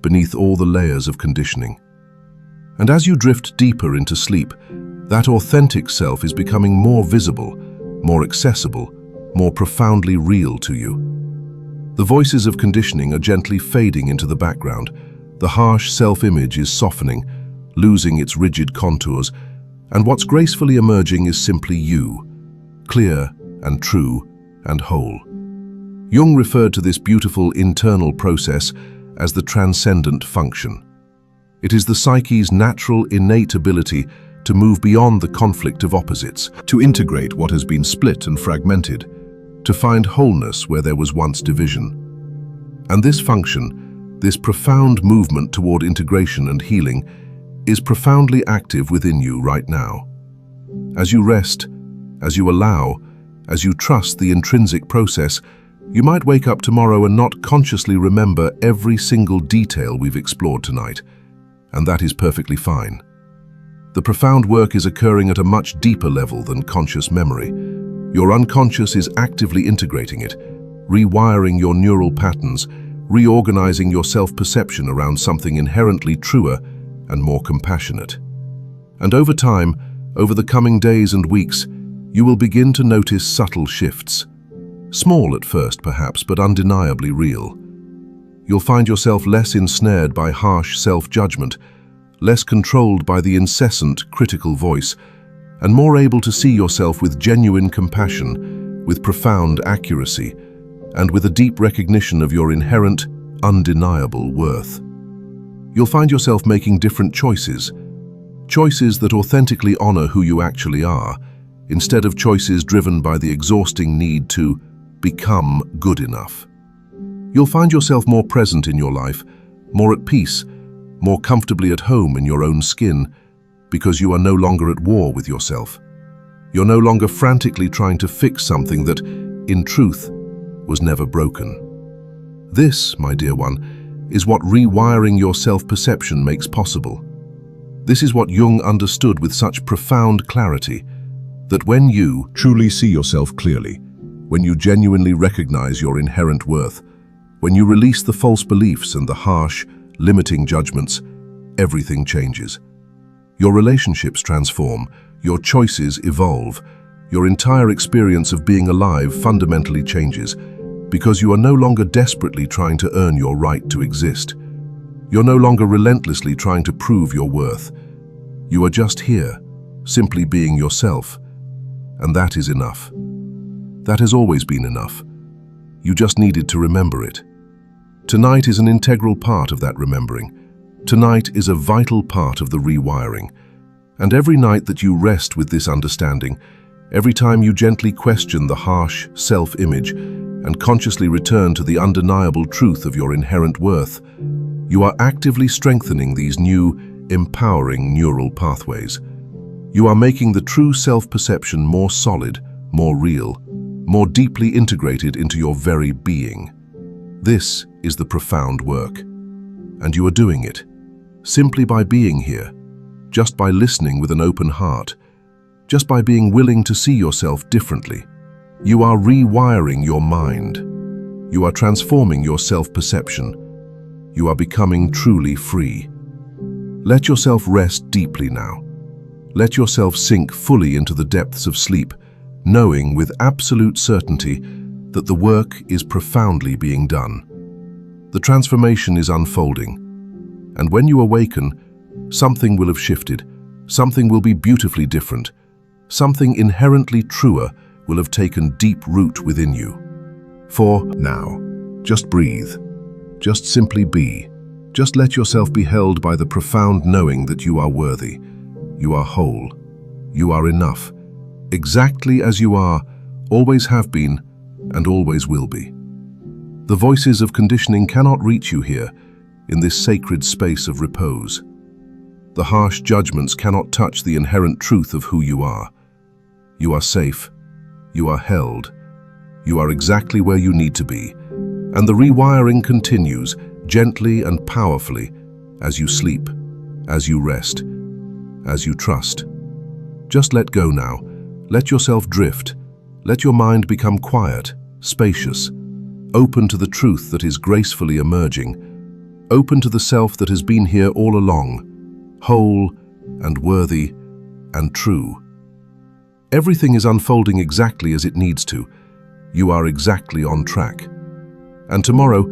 beneath all the layers of conditioning. And as you drift deeper into sleep, that authentic self is becoming more visible, more accessible, more profoundly real to you. The voices of conditioning are gently fading into the background. The harsh self-image is softening, losing its rigid contours, and what's gracefully emerging is simply you, clear and true and whole. Jung referred to this beautiful internal process as the transcendent function. It is the psyche's natural, innate ability to move beyond the conflict of opposites, to integrate what has been split and fragmented, to find wholeness where there was once division. And this function, this profound movement toward integration and healing, is profoundly active within you right now. As you rest, as you allow, as you trust the intrinsic process, you might wake up tomorrow and not consciously remember every single detail we've explored tonight, and that is perfectly fine. The profound work is occurring at a much deeper level than conscious memory. Your unconscious is actively integrating it, rewiring your neural patterns, reorganizing your self-perception around something inherently truer and more compassionate. And over time, over the coming days and weeks, you will begin to notice subtle shifts. Small at first, perhaps, but undeniably real. You'll find yourself less ensnared by harsh self-judgment, less controlled by the incessant critical voice, and more able to see yourself with genuine compassion, with profound accuracy, and with a deep recognition of your inherent, undeniable worth. You'll find yourself making different choices, Choices that authentically honor who you actually are, instead of choices driven by the exhausting need to become good enough. You'll find yourself more present in your life, more at peace, more comfortably at home in your own skin, because you are no longer at war with yourself. You're no longer frantically trying to fix something that, in truth, was never broken. This, my dear one, is what rewiring your self-perception makes possible. This is what Jung understood with such profound clarity, that when you truly see yourself clearly, when you genuinely recognize your inherent worth, when you release the false beliefs and the harsh, limiting judgments, everything changes. Your relationships transform, your choices evolve, your entire experience of being alive fundamentally changes, because you are no longer desperately trying to earn your right to exist. You're no longer relentlessly trying to prove your worth. You are just here, simply being yourself, and that is enough. That has always been enough. You just needed to remember it. Tonight is an integral part of that remembering. Tonight is a vital part of the rewiring. And every night that you rest with this understanding, every time you gently question the harsh self-image and consciously return to the undeniable truth of your inherent worth, you are actively strengthening these new, empowering neural pathways. You are making the true self-perception more solid, more real, more deeply integrated into your very being. This is the profound work. And you are doing it, simply by being here, just by listening with an open heart, just by being willing to see yourself differently. You are rewiring your mind. You are transforming your self-perception. You are becoming truly free. Let yourself rest deeply now. Let yourself sink fully into the depths of sleep, knowing with absolute certainty that the work is profoundly being done. The transformation is unfolding, and when you awaken, something will have shifted, something will be beautifully different, something inherently truer will have taken deep root within you. For now, just breathe, just simply be, just let yourself be held by the profound knowing that you are worthy, you are whole, you are enough, exactly as you are, always have been, and always will be. The voices of conditioning cannot reach you here, in this sacred space of repose. The harsh judgments cannot touch the inherent truth of who you are. You are safe, you are held, you are exactly where you need to be, and the rewiring continues gently and powerfully as you sleep, as you rest, as you trust. Just let go now, let yourself drift, let your mind become quiet, spacious, open to the truth that is gracefully emerging, open to the self that has been here all along, whole and worthy and true. Everything is unfolding exactly as it needs to. You are exactly on track. And tomorrow,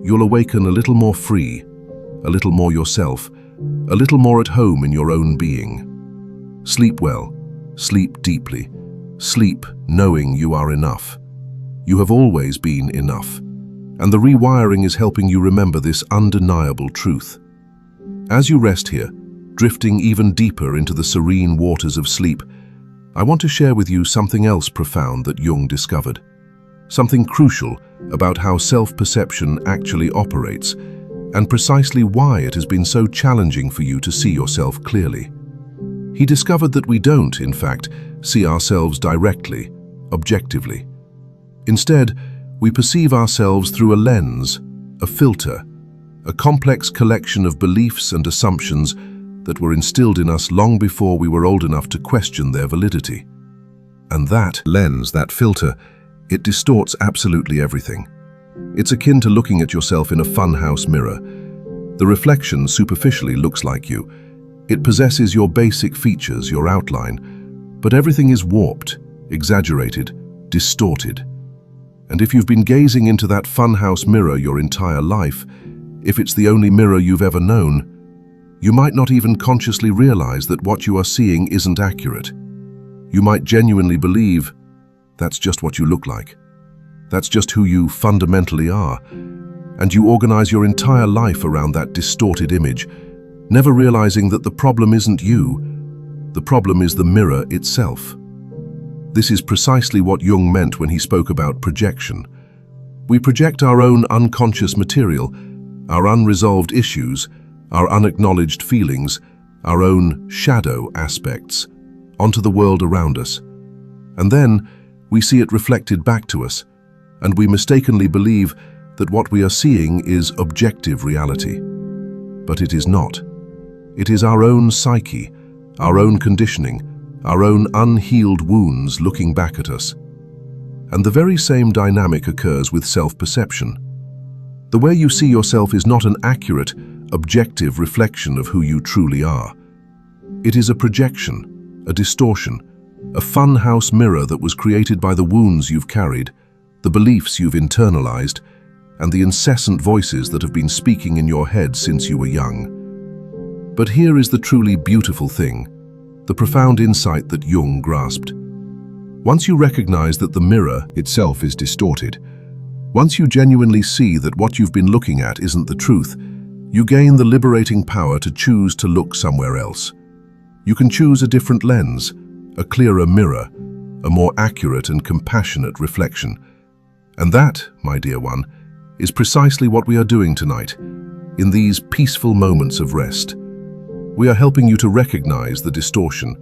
you'll awaken a little more free, a little more yourself, a little more at home in your own being. Sleep well, sleep deeply, sleep knowing you are enough. You have always been enough, and the rewiring is helping you remember this undeniable truth. As you rest here, drifting even deeper into the serene waters of sleep, I want to share with you something else profound that Jung discovered. Something crucial about how self-perception actually operates, and precisely why it has been so challenging for you to see yourself clearly. He discovered that we don't, in fact, see ourselves directly, objectively. Instead, we perceive ourselves through a lens, a filter, a complex collection of beliefs and assumptions that were instilled in us long before we were old enough to question their validity. And that lens, that filter, it distorts absolutely everything. It's akin to looking at yourself in a funhouse mirror. The reflection superficially looks like you. It possesses your basic features, your outline, but everything is warped, exaggerated, distorted. And if you've been gazing into that funhouse mirror your entire life, if it's the only mirror you've ever known, you might not even consciously realize that what you are seeing isn't accurate. You might genuinely believe that's just what you look like. That's just who you fundamentally are. And you organize your entire life around that distorted image, never realizing that the problem isn't you, the problem is the mirror itself. This is precisely what Jung meant when he spoke about projection. We project our own unconscious material, our unresolved issues, our unacknowledged feelings, our own shadow aspects, onto the world around us. And then we see it reflected back to us, and we mistakenly believe that what we are seeing is objective reality. But it is not. It is our own psyche, our own conditioning, our own unhealed wounds looking back at us. And the very same dynamic occurs with self-perception. The way you see yourself is not an accurate, objective reflection of who you truly are. It is a projection, a distortion, a funhouse mirror that was created by the wounds you've carried, the beliefs you've internalized, and the incessant voices that have been speaking in your head since you were young. But here is the truly beautiful thing, the profound insight that Jung grasped. Once you recognize that the mirror itself is distorted, once you genuinely see that what you've been looking at isn't the truth, you gain the liberating power to choose to look somewhere else. You can choose a different lens, a clearer mirror, a more accurate and compassionate reflection. And that, my dear one, is precisely what we are doing tonight, in these peaceful moments of rest. We are helping you to recognize the distortion.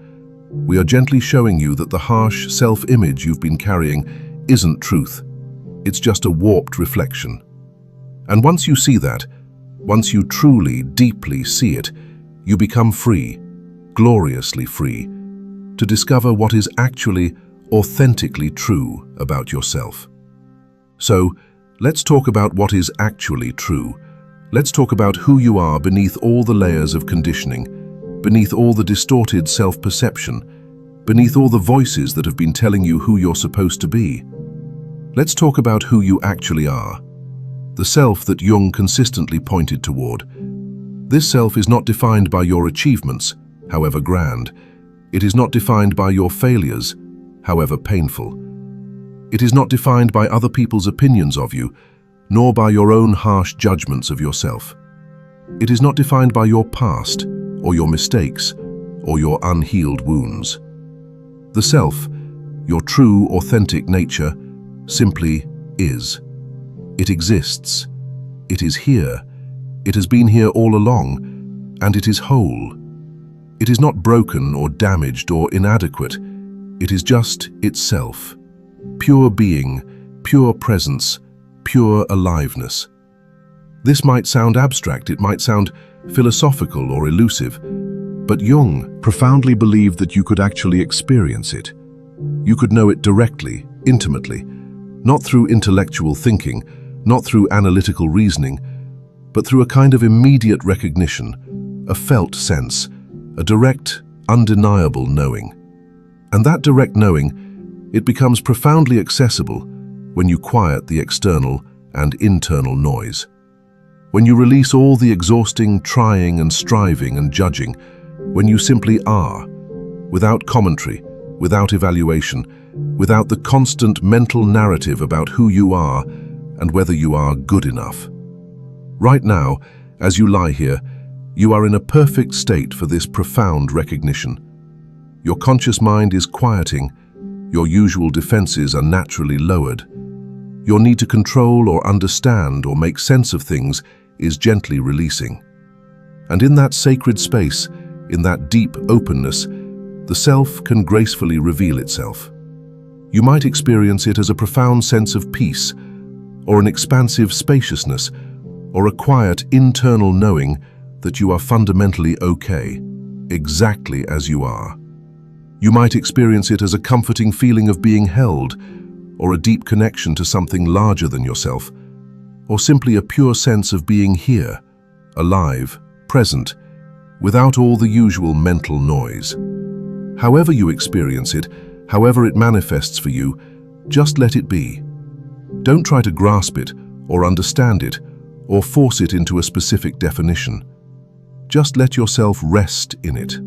We are gently showing you that the harsh self-image you've been carrying isn't truth. It's just a warped reflection. And once you see that, once you truly, deeply see it, you become free, gloriously free, to discover what is actually, authentically true about yourself. So, let's talk about what is actually true. Let's talk about who you are beneath all the layers of conditioning, beneath all the distorted self-perception, beneath all the voices that have been telling you who you're supposed to be. Let's talk about who you actually are, the self that Jung consistently pointed toward. This self is not defined by your achievements, however grand. It is not defined by your failures, however painful. It is not defined by other people's opinions of you, nor by your own harsh judgments of yourself. It is not defined by your past, or your mistakes, or your unhealed wounds. The self, your true, authentic nature, simply is. It exists. It is here. It has been here all along, and it is whole. It is not broken or damaged or inadequate. It is just itself. Pure being, pure presence, pure aliveness. This might sound abstract, it might sound philosophical or elusive, but Jung profoundly believed that you could actually experience it. You could know it directly, intimately, not through intellectual thinking, not through analytical reasoning, but through a kind of immediate recognition, a felt sense, a direct, undeniable knowing. And that direct knowing, it becomes profoundly accessible when you quiet the external and internal noise. When you release all the exhausting trying and striving and judging, when you simply are, without commentary, without evaluation, without the constant mental narrative about who you are and whether you are good enough. Right now, as you lie here, you are in a perfect state for this profound recognition. Your conscious mind is quieting, your usual defenses are naturally lowered. Your need to control or understand or make sense of things is gently releasing. And in that sacred space, in that deep openness, the self can gracefully reveal itself. You might experience it as a profound sense of peace, or an expansive spaciousness, or a quiet internal knowing that you are fundamentally okay, exactly as you are. You might experience it as a comforting feeling of being held, or a deep connection to something larger than yourself, or simply a pure sense of being here, alive, present, without all the usual mental noise. However you experience it, however it manifests for you, just let it be. Don't try to grasp it, or understand it, or force it into a specific definition. Just let yourself rest in it.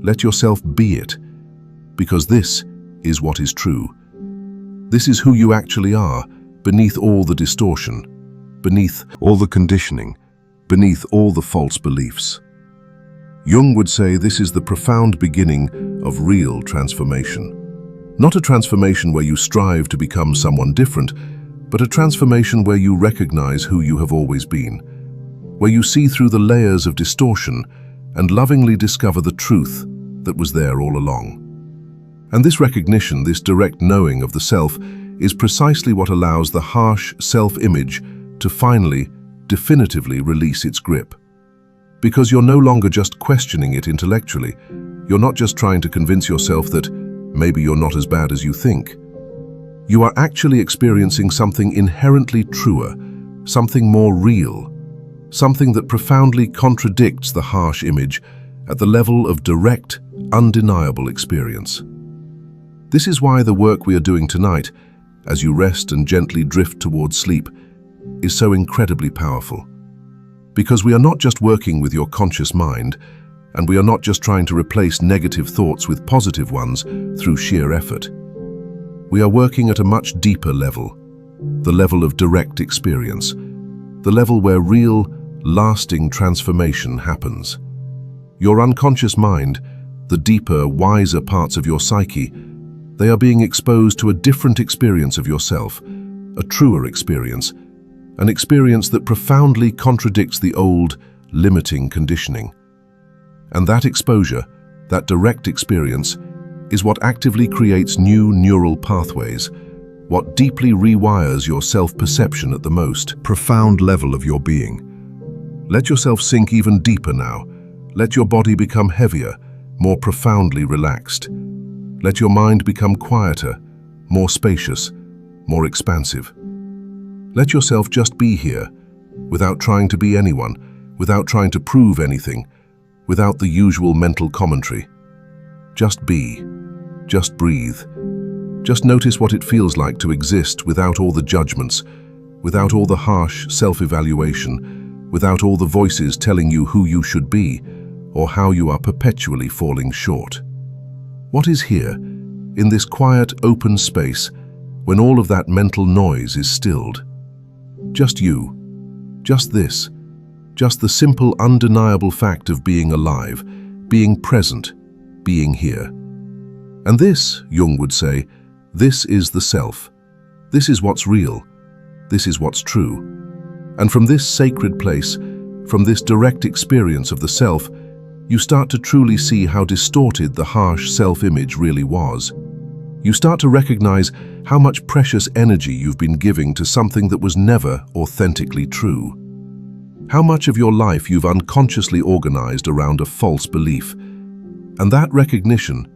Let yourself be it, because this is what is true. This is who you actually are, beneath all the distortion, beneath all the conditioning, beneath all the false beliefs. Jung would say this is the profound beginning of real transformation. Not a transformation where you strive to become someone different, but a transformation where you recognize who you have always been, where you see through the layers of distortion and lovingly discover the truth that was there all along. And this recognition, this direct knowing of the self, is precisely what allows the harsh self-image to finally, definitively release its grip. Because you're no longer just questioning it intellectually, you're not just trying to convince yourself that maybe you're not as bad as you think. You are actually experiencing something inherently truer, something more real, something that profoundly contradicts the harsh image at the level of direct, undeniable experience. This is why the work we are doing tonight, as you rest and gently drift towards sleep, is so incredibly powerful. Because we are not just working with your conscious mind, and we are not just trying to replace negative thoughts with positive ones through sheer effort. We are working at a much deeper level, the level of direct experience, the level where real, lasting transformation happens. Your unconscious mind, the deeper, wiser parts of your psyche, they are being exposed to a different experience of yourself, a truer experience, an experience that profoundly contradicts the old, limiting conditioning. And that exposure, that direct experience, is what actively creates new neural pathways, what deeply rewires your self-perception at the most profound level of your being. Let yourself sink even deeper now. Let your body become heavier, more profoundly relaxed. Let your mind become quieter, more spacious, more expansive. Let yourself just be here, without trying to be anyone, without trying to prove anything, without the usual mental commentary. Just be, just breathe. Just notice what it feels like to exist without all the judgments, without all the harsh self-evaluation, without all the voices telling you who you should be, or how you are perpetually falling short. What is here, in this quiet, open space, when all of that mental noise is stilled? Just you, just this, just the simple, undeniable fact of being alive, being present, being here. And this, Jung would say, this is the self. This is what's real. This is what's true. And from this sacred place, from this direct experience of the self, you start to truly see how distorted the harsh self-image really was. You start to recognize how much precious energy you've been giving to something that was never authentically true. How much of your life you've unconsciously organized around a false belief. And that recognition,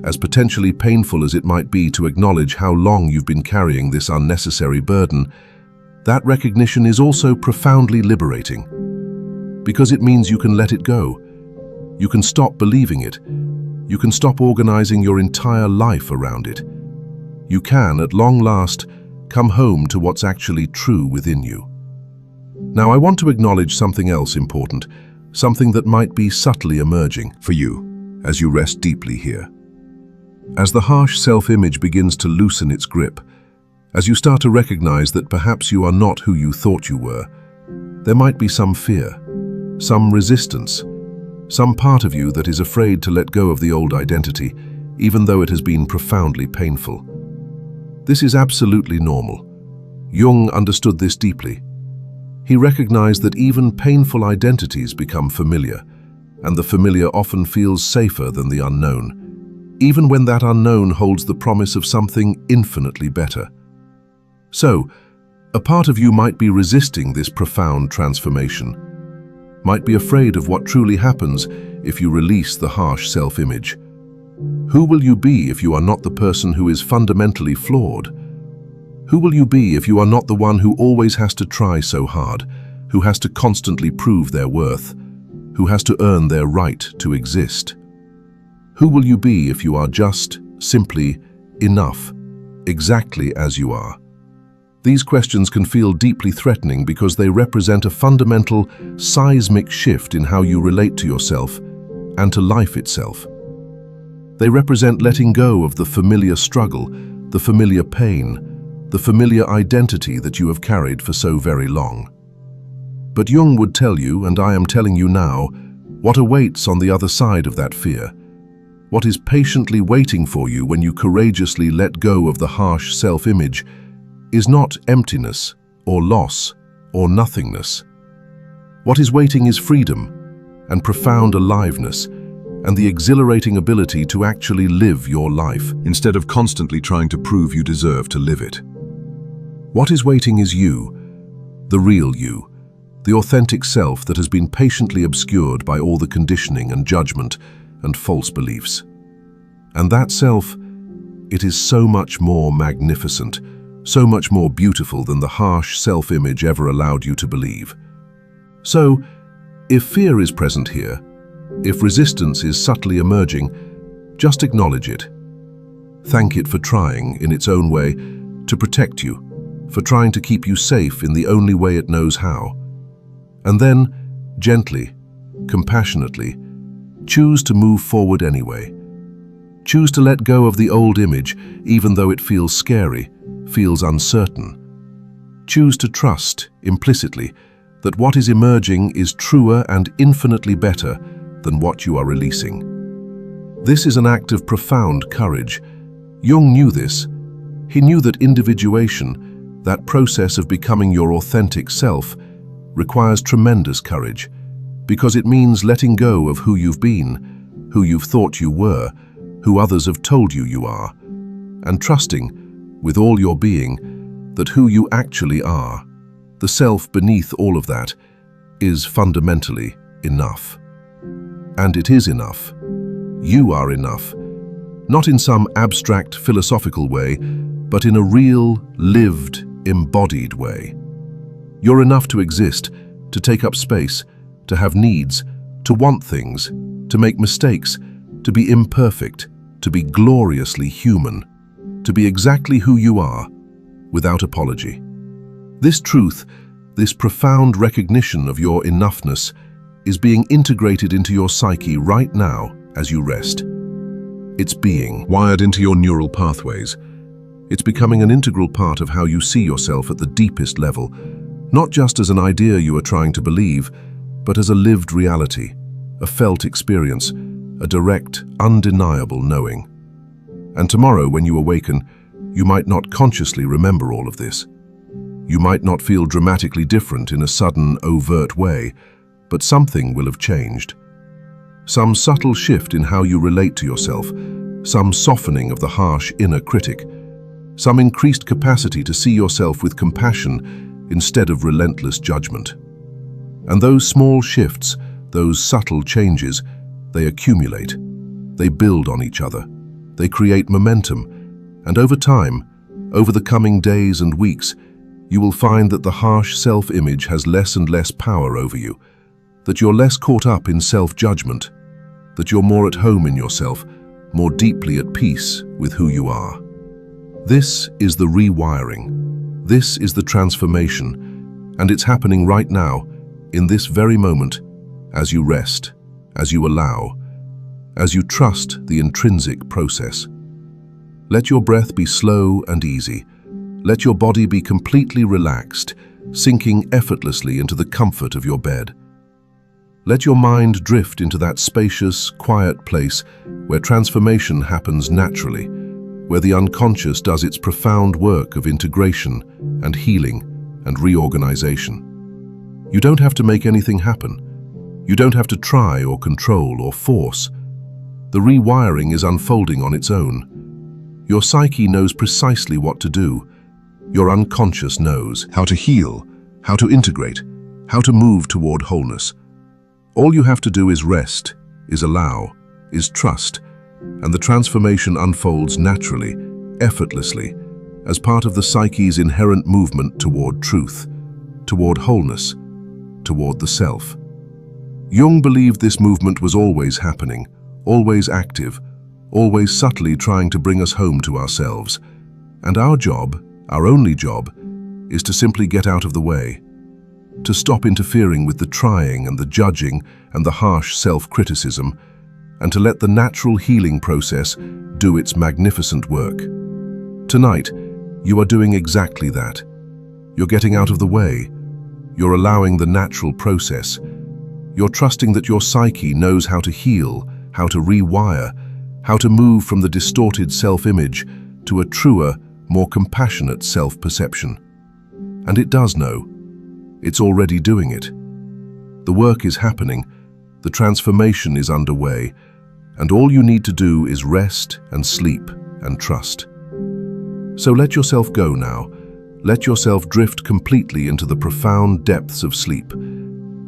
as potentially painful as it might be to acknowledge how long you've been carrying this unnecessary burden, that recognition is also profoundly liberating. Because it means you can let it go. You can stop believing it. You can stop organizing your entire life around it. You can, at long last, come home to what's actually true within you. Now, I want to acknowledge something else important, something that might be subtly emerging for you as you rest deeply here. As the harsh self-image begins to loosen its grip, as you start to recognize that perhaps you are not who you thought you were, there might be some fear, some resistance, some part of you that is afraid to let go of the old identity, even though it has been profoundly painful. This is absolutely normal. Jung understood this deeply. He recognized that even painful identities become familiar, and the familiar often feels safer than the unknown, even when that unknown holds the promise of something infinitely better. So, a part of you might be resisting this profound transformation, might be afraid of what truly happens if you release the harsh self-image. Who will you be if you are not the person who is fundamentally flawed? Who will you be if you are not the one who always has to try so hard, who has to constantly prove their worth, who has to earn their right to exist? Who will you be if you are just, simply, enough, exactly as you are? These questions can feel deeply threatening because they represent a fundamental, seismic shift in how you relate to yourself and to life itself. They represent letting go of the familiar struggle, the familiar pain, the familiar identity that you have carried for so very long. But Jung would tell you, and I am telling you now, What awaits on the other side of that fear? What is patiently waiting for you when you courageously let go of the harsh self-image is not emptiness or loss or nothingness. What is waiting is freedom and profound aliveness and the exhilarating ability to actually live your life instead of constantly trying to prove you deserve to live it. What is waiting is you, the real you, the authentic self that has been patiently obscured by all the conditioning and judgment and false beliefs. And that self, it is so much more magnificent, so much more beautiful than the harsh self-image ever allowed you to believe. So, if fear is present here, if resistance is subtly emerging, just acknowledge it. Thank it for trying, in its own way, to protect you, for trying to keep you safe in the only way it knows how. And then, gently, compassionately, choose to move forward anyway. Choose to let go of the old image, even though it feels scary, feels uncertain. Choose to trust, implicitly, that what is emerging is truer and infinitely better than what you are releasing. This is an act of profound courage. Jung knew this. He knew that individuation, that process of becoming your authentic self, requires tremendous courage, because it means letting go of who you've been, who you've thought you were, who others have told you are, and trusting, with all your being, that who you actually are, the self beneath all of that, is fundamentally enough. And it is enough. You are enough. Not in some abstract philosophical way, but in a real, lived, embodied way. You're enough to exist, to take up space, to have needs, to want things, to make mistakes, to be imperfect, to be gloriously human, to be exactly who you are, without apology. This truth, this profound recognition of your enoughness, is being integrated into your psyche right now as you rest. It's being wired into your neural pathways. It's becoming an integral part of how you see yourself at the deepest level, not just as an idea you are trying to believe, but as a lived reality, a felt experience, a direct, undeniable knowing. And tomorrow, when you awaken, you might not consciously remember all of this. You might not feel dramatically different in a sudden, overt way, but something will have changed. Some subtle shift in how you relate to yourself, some softening of the harsh inner critic, some increased capacity to see yourself with compassion instead of relentless judgment. And those small shifts, those subtle changes, they accumulate, they build on each other, they create momentum, and over time, over the coming days and weeks, you will find that the harsh self-image has less and less power over you, that you're less caught up in self-judgment, that you're more at home in yourself, more deeply at peace with who you are. This is the rewiring. This is the transformation, and it's happening right now, in this very moment, as you rest, as you allow, as you trust the intrinsic process. Let your breath be slow and easy. Let your body be completely relaxed, sinking effortlessly into the comfort of your bed. Let your mind drift into that spacious, quiet place where transformation happens naturally, where the unconscious does its profound work of integration and healing and reorganization. You don't have to make anything happen. You don't have to try or control or force. The rewiring is unfolding on its own. Your psyche knows precisely what to do. Your unconscious knows how to heal, how to integrate, how to move toward wholeness. All you have to do is rest, is allow, is trust, and the transformation unfolds naturally, effortlessly, as part of the psyche's inherent movement toward truth, toward wholeness, toward the self. Jung believed this movement was always happening, always active, always subtly trying to bring us home to ourselves. And our job, our only job, is to simply get out of the way, to stop interfering with the trying and the judging and the harsh self-criticism, and to let the natural healing process do its magnificent work. Tonight, you are doing exactly that. You're getting out of the way. You're allowing the natural process. You're trusting that your psyche knows how to heal, how to rewire, how to move from the distorted self-image to a truer, more compassionate self-perception. And it does know. It's already doing it. The work is happening, the transformation is underway, and all you need to do is rest and sleep and trust. So let yourself go now. Let yourself drift completely into the profound depths of sleep.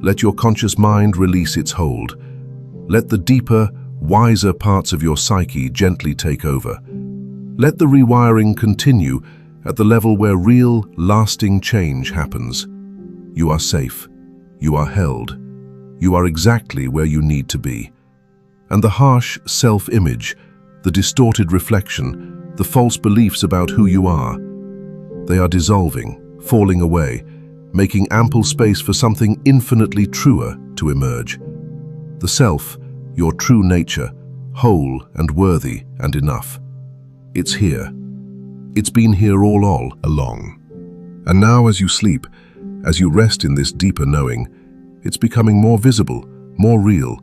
Let your conscious mind release its hold. Let the deeper, wiser parts of your psyche gently take over. Let the rewiring continue at the level where real, lasting change happens. You are safe. You are held. You are exactly where you need to be. And the harsh self-image, the distorted reflection, the false beliefs about who you are, they are dissolving, falling away, making ample space for something infinitely truer to emerge. The self, your true nature, whole and worthy and enough. It's here. It's been here all along. And now as you sleep, as you rest in this deeper knowing, it's becoming more visible, more real,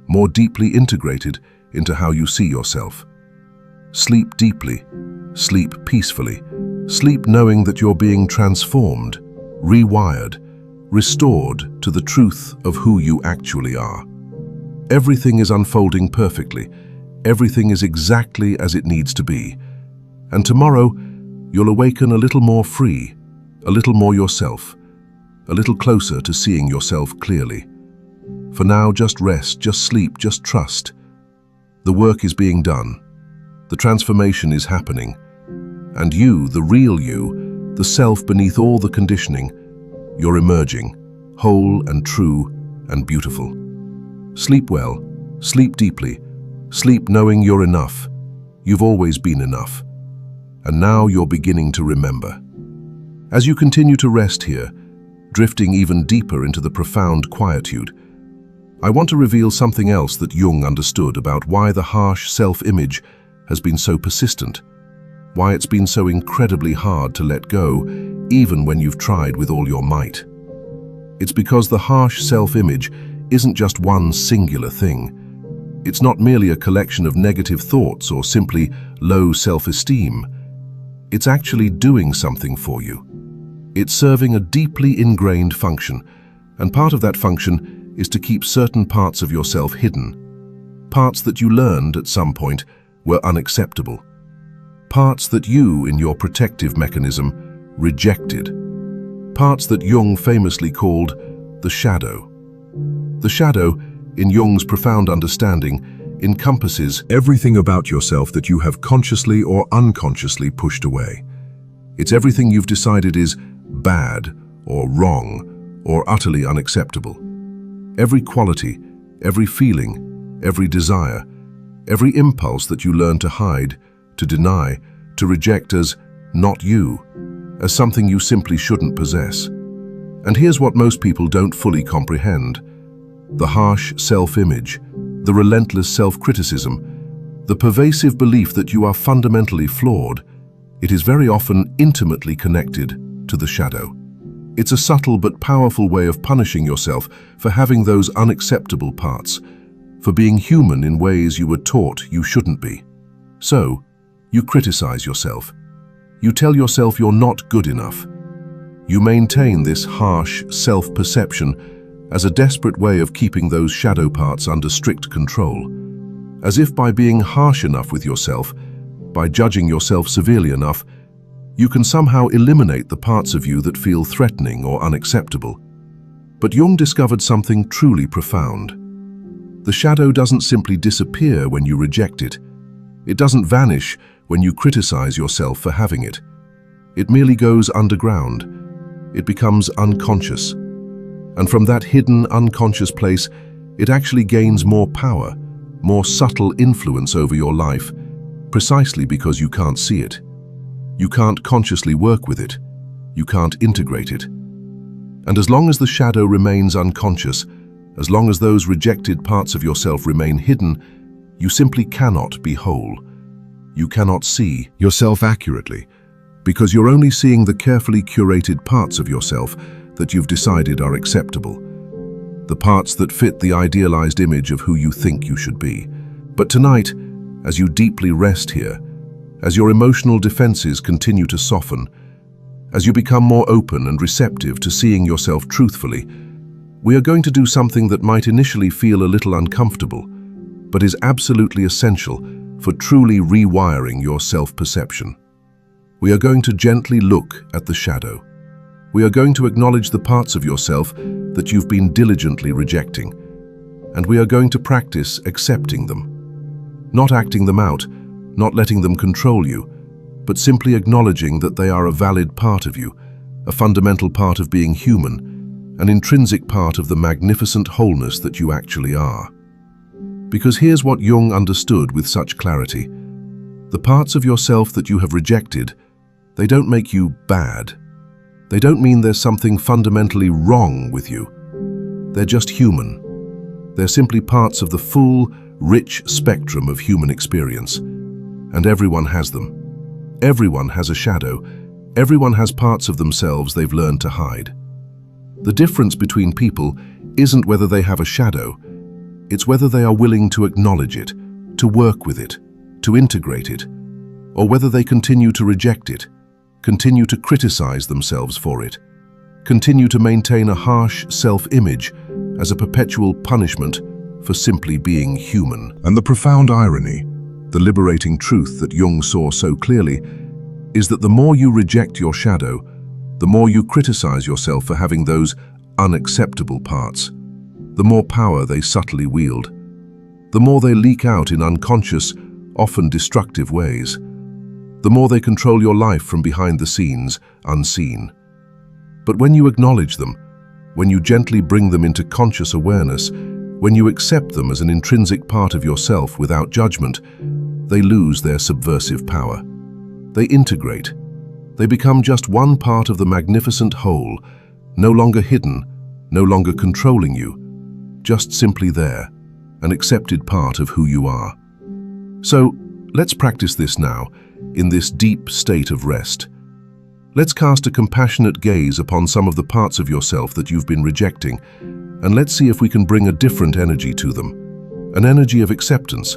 more deeply integrated into how you see yourself. Sleep deeply, sleep peacefully, sleep knowing that you're being transformed, rewired, restored to the truth of who you actually are. Everything is unfolding perfectly. Everything is exactly as it needs to be. And tomorrow, you'll awaken a little more free, a little more yourself, a little closer to seeing yourself clearly. For now, just rest, just sleep, just trust. The work is being done. The transformation is happening. And you, the real you, the self beneath all the conditioning, you're emerging, whole and true and beautiful. Sleep well, sleep deeply, sleep knowing you're enough. You've always been enough. And now you're beginning to remember. As you continue to rest here, drifting even deeper into the profound quietude, I want to reveal something else that Jung understood about why the harsh self-image has been so persistent, why it's been so incredibly hard to let go, even when you've tried with all your might. It's because the harsh self-image isn't just one singular thing. It's not merely a collection of negative thoughts or simply low self-esteem. It's actually doing something for you. It's serving a deeply ingrained function, and part of that function is to keep certain parts of yourself hidden. Parts that you learned at some point were unacceptable. Parts that you, in your protective mechanism, rejected. Parts that Jung famously called the shadow. The shadow, in Jung's profound understanding, encompasses everything about yourself that you have consciously or unconsciously pushed away. It's everything you've decided is bad or wrong or utterly unacceptable. Every quality, every feeling, every desire, every impulse that you learn to hide, to deny, to reject as not you, as something you simply shouldn't possess. And here's what most people don't fully comprehend. The harsh self-image, the relentless self-criticism, the pervasive belief that you are fundamentally flawed, it is very often intimately connected to the shadow. It's a subtle but powerful way of punishing yourself for having those unacceptable parts, for being human in ways you were taught you shouldn't be. So, you criticize yourself. You tell yourself you're not good enough. You maintain this harsh self-perception as a desperate way of keeping those shadow parts under strict control, as if by being harsh enough with yourself, by judging yourself severely enough, you can somehow eliminate the parts of you that feel threatening or unacceptable. But Jung discovered something truly profound. The shadow doesn't simply disappear when you reject it. It doesn't vanish when you criticize yourself for having it. It merely goes underground. It becomes unconscious. And from that hidden, unconscious place, it actually gains more power, more subtle influence over your life, precisely because you can't see it. You can't consciously work with it. You can't integrate it. And as long as the shadow remains unconscious, as long as those rejected parts of yourself remain hidden, you simply cannot be whole. You cannot see yourself accurately, because you're only seeing the carefully curated parts of yourself that you've decided are acceptable. the parts that fit the idealized image of who you think you should be. But tonight, as you deeply rest here, as your emotional defenses continue to soften, as you become more open and receptive to seeing yourself truthfully, we are going to do something that might initially feel a little uncomfortable, but is absolutely essential for truly rewiring your self-perception. We are going to gently look at the shadow. We are going to acknowledge the parts of yourself that you've been diligently rejecting, and we are going to practice accepting them. Not acting them out, not letting them control you, but simply acknowledging that they are a valid part of you, a fundamental part of being human, an intrinsic part of the magnificent wholeness that you actually are. Because here's what Jung understood with such clarity. The parts of yourself that you have rejected, they don't make you bad. They don't mean there's something fundamentally wrong with you. They're just human. They're simply parts of the full, rich spectrum of human experience. And everyone has them. Everyone has a shadow. Everyone has parts of themselves they've learned to hide. The difference between people isn't whether they have a shadow. It's whether they are willing to acknowledge it, to work with it, to integrate it, or whether they continue to reject it, continue to criticize themselves for it, continue to maintain a harsh self-image as a perpetual punishment for simply being human. And the profound irony, the liberating truth that Jung saw so clearly, is that the more you reject your shadow, the more you criticize yourself for having those unacceptable parts, the more power they subtly wield, the more they leak out in unconscious, often destructive ways, the more they control your life from behind the scenes, unseen. But when you acknowledge them, when you gently bring them into conscious awareness, when you accept them as an intrinsic part of yourself without judgment, they lose their subversive power. They integrate. They become just one part of the magnificent whole, no longer hidden, no longer controlling you, just simply there, an accepted part of who you are. So, let's practice this now, in this deep state of rest. Let's cast a compassionate gaze upon some of the parts of yourself that you've been rejecting, and let's see if we can bring a different energy to them. An energy of acceptance,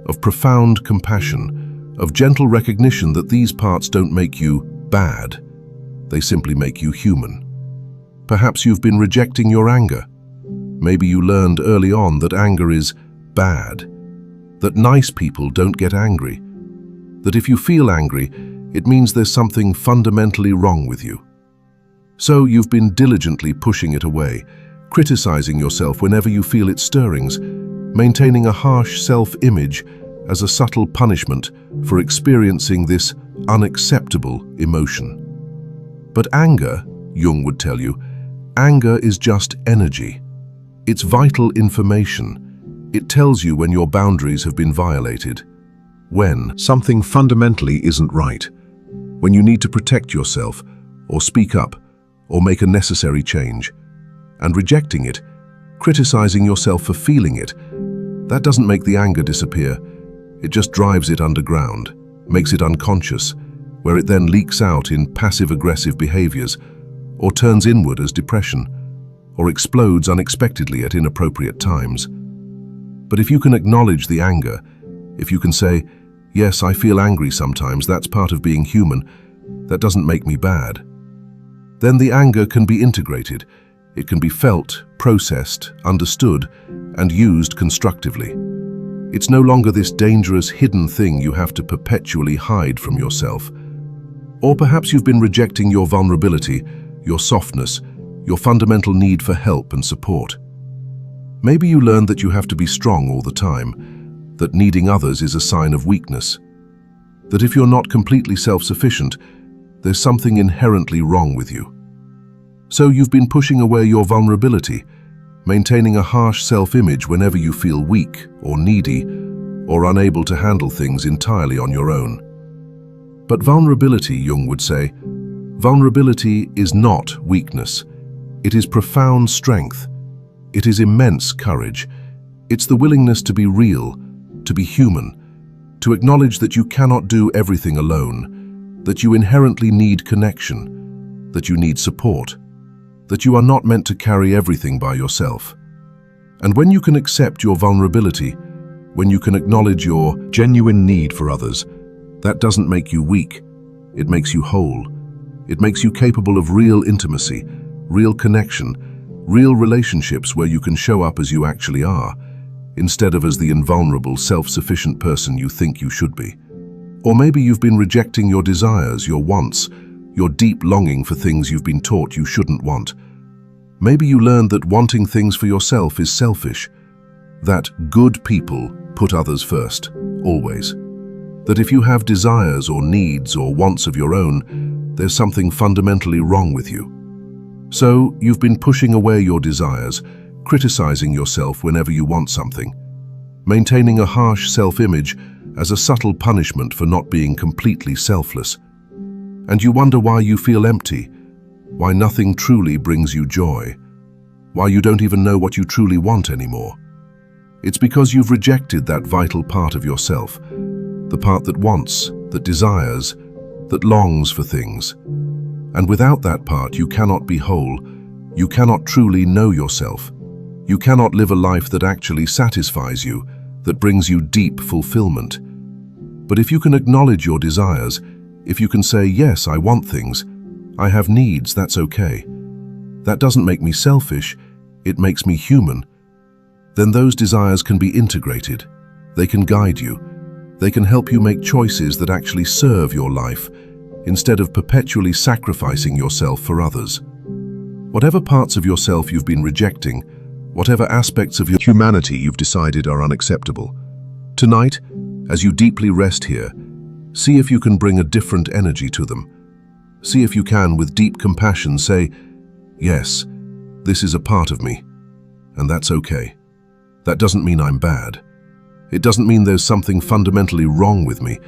of profound compassion, of gentle recognition that these parts don't make you bad. They simply make you human. Perhaps you've been rejecting your anger. Maybe you learned early on that anger is bad, that nice people don't get angry, that if you feel angry, it means there's something fundamentally wrong with you. So you've been diligently pushing it away, criticizing yourself whenever you feel its stirrings, maintaining a harsh self-image as a subtle punishment for experiencing this unacceptable emotion. But anger, Jung would tell you, anger is just energy. It's vital information. It tells you when your boundaries have been violated, when something fundamentally isn't right, when you need to protect yourself, or speak up, or make a necessary change. And rejecting it, criticizing yourself for feeling it, that doesn't make the anger disappear. It just drives it underground, makes it unconscious, where it then leaks out in passive-aggressive behaviors, or turns inward as depression, or explodes unexpectedly at inappropriate times. But if you can acknowledge the anger, if you can say, yes, I feel angry sometimes, that's part of being human, that doesn't make me bad, then the anger can be integrated. It can be felt, processed, understood, and used constructively. It's no longer this dangerous hidden thing you have to perpetually hide from yourself. Or perhaps you've been rejecting your vulnerability, your softness, your fundamental need for help and support. Maybe you learned that you have to be strong all the time, that needing others is a sign of weakness, that if you're not completely self-sufficient, there's something inherently wrong with you. So you've been pushing away your vulnerability, maintaining a harsh self-image whenever you feel weak or needy or unable to handle things entirely on your own. But vulnerability, Jung would say, vulnerability is not weakness. It is profound strength. It is immense courage. It's the willingness to be real, to be human, to acknowledge that you cannot do everything alone, that you inherently need connection, that you need support, that you are not meant to carry everything by yourself. And when you can accept your vulnerability, when you can acknowledge your genuine need for others, that doesn't make you weak. It makes you whole. It makes you capable of real intimacy, real connection, real relationships where you can show up as you actually are, instead of as the invulnerable, self-sufficient person you think you should be. Or maybe you've been rejecting your desires, your wants, your deep longing for things you've been taught you shouldn't want. Maybe you learned that wanting things for yourself is selfish, that good people put others first, always. That if you have desires or needs or wants of your own, there's something fundamentally wrong with you. So you've been pushing away your desires, criticizing yourself whenever you want something, maintaining a harsh self-image as a subtle punishment for not being completely selfless. And you wonder why you feel empty, why nothing truly brings you joy, why you don't even know what you truly want anymore. It's because you've rejected that vital part of yourself, the part that wants, that desires, that longs for things. And without that part, you cannot be whole. You cannot truly know yourself. You cannot live a life that actually satisfies you, that brings you deep fulfillment. But if you can acknowledge your desires, if you can say, yes, I want things, I have needs, that's okay. That doesn't make me selfish, it makes me human. Then those desires can be integrated. They can guide you. They can help you make choices that actually serve your life, instead of perpetually sacrificing yourself for others. Whatever parts of yourself you've been rejecting, whatever aspects of your humanity you've decided are unacceptable, tonight, as you deeply rest here, see if you can bring a different energy to them. See if you can, with deep compassion, say, yes, this is a part of me, and that's okay. That doesn't mean I'm bad. It doesn't mean there's something fundamentally wrong with me.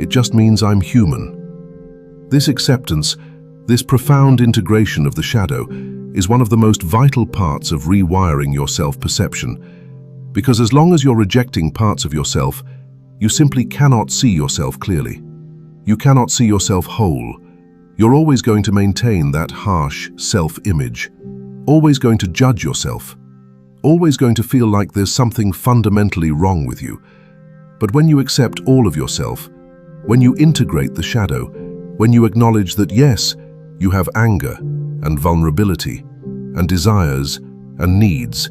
It just means I'm human. This acceptance, this profound integration of the shadow, is one of the most vital parts of rewiring your self-perception, because as long as you're rejecting parts of yourself, you simply cannot see yourself clearly. You cannot see yourself whole. You're always going to maintain that harsh self-image, always going to judge yourself, always going to feel like there's something fundamentally wrong with you. But when you accept all of yourself, when you integrate the shadow, when you acknowledge that yes, you have anger and vulnerability and desires and needs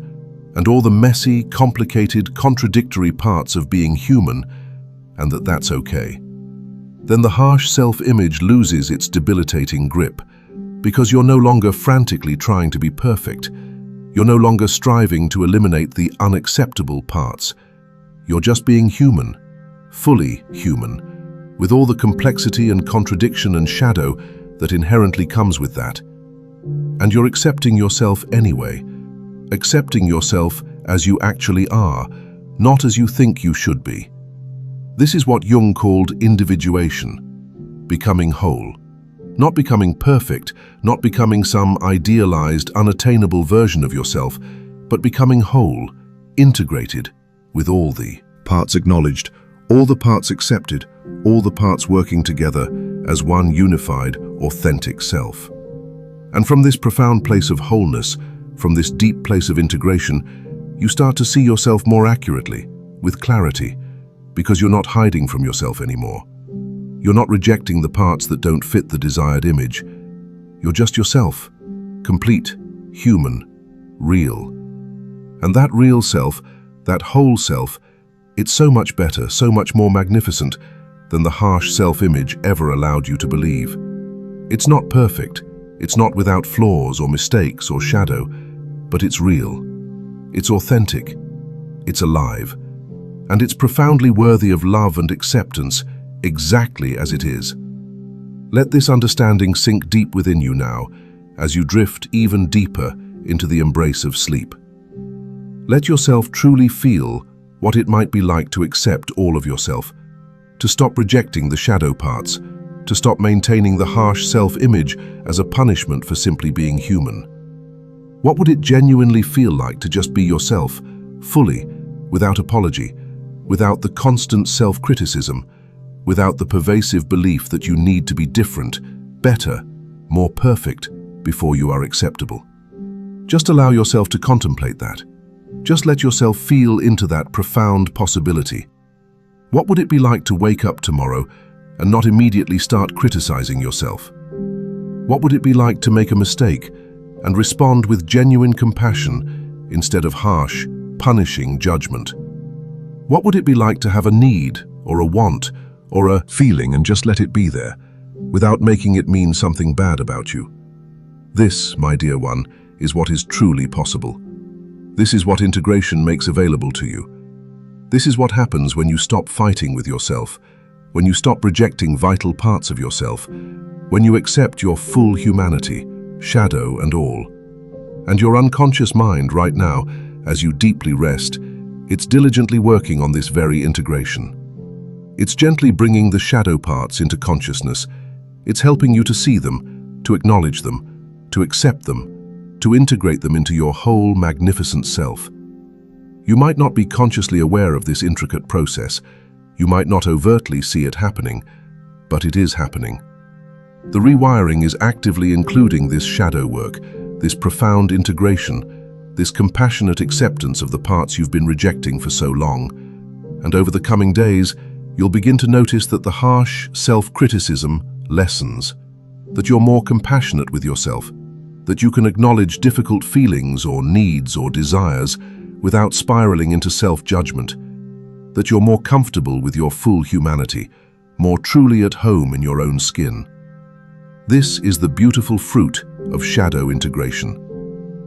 and all the messy, complicated, contradictory parts of being human, and that that's okay, then the harsh self-image loses its debilitating grip, because you're no longer frantically trying to be perfect. You're no longer striving to eliminate the unacceptable parts. You're just being human, fully human, with all the complexity and contradiction and shadow that inherently comes with that. And you're accepting yourself anyway, accepting yourself as you actually are, not as you think you should be. This is what Jung called individuation, becoming whole. Not becoming perfect, not becoming some idealized, unattainable version of yourself, but becoming whole, integrated, with all the parts acknowledged, all the parts accepted, all the parts working together as one unified, authentic self. And from this profound place of wholeness, from this deep place of integration, you start to see yourself more accurately, with clarity, because you're not hiding from yourself anymore. You're not rejecting the parts that don't fit the desired image. You're just yourself, complete, human, real. And that real self, that whole self, it's so much better, so much more magnificent than the harsh self-image ever allowed you to believe. It's not perfect, it's not without flaws or mistakes or shadow, but it's real. It's authentic, it's alive, and it's profoundly worthy of love and acceptance, exactly as it is. Let this understanding sink deep within you now, as you drift even deeper into the embrace of sleep. Let yourself truly feel what it might be like to accept all of yourself, to stop rejecting the shadow parts, to stop maintaining the harsh self-image as a punishment for simply being human. What would it genuinely feel like to just be yourself, fully, without apology, without the constant self-criticism, without the pervasive belief that you need to be different, better, more perfect before you are acceptable? Just allow yourself to contemplate that. Just let yourself feel into that profound possibility. What would it be like to wake up tomorrow and not immediately start criticizing yourself? What would it be like to make a mistake and respond with genuine compassion instead of harsh, punishing judgment? What would it be like to have a need or a want or a feeling and just let it be there, without making it mean something bad about you? This, my dear one, is what is truly possible. This is what integration makes available to you. This is what happens when you stop fighting with yourself, when you stop rejecting vital parts of yourself, when you accept your full humanity, shadow and all. And your unconscious mind right now, as you deeply rest, it's diligently working on this very integration. It's gently bringing the shadow parts into consciousness. It's helping you to see them, to acknowledge them, to accept them, to integrate them into your whole magnificent self. You might not be consciously aware of this intricate process. You might not overtly see it happening, but it is happening. The rewiring is actively including this shadow work, this profound integration, this compassionate acceptance of the parts you've been rejecting for so long. And over the coming days, you'll begin to notice that the harsh self-criticism lessens, that you're more compassionate with yourself, that you can acknowledge difficult feelings or needs or desires without spiraling into self-judgment, that you're more comfortable with your full humanity, more truly at home in your own skin. This is the beautiful fruit of shadow integration.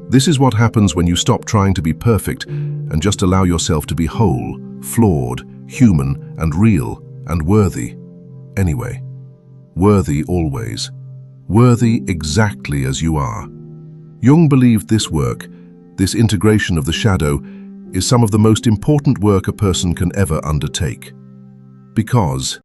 This is what happens when you stop trying to be perfect and just allow yourself to be whole, flawed, human and real and worthy. Anyway, worthy always. Worthy exactly as you are. Jung believed this work, this integration of the shadow, is some of the most important work a person can ever undertake. Because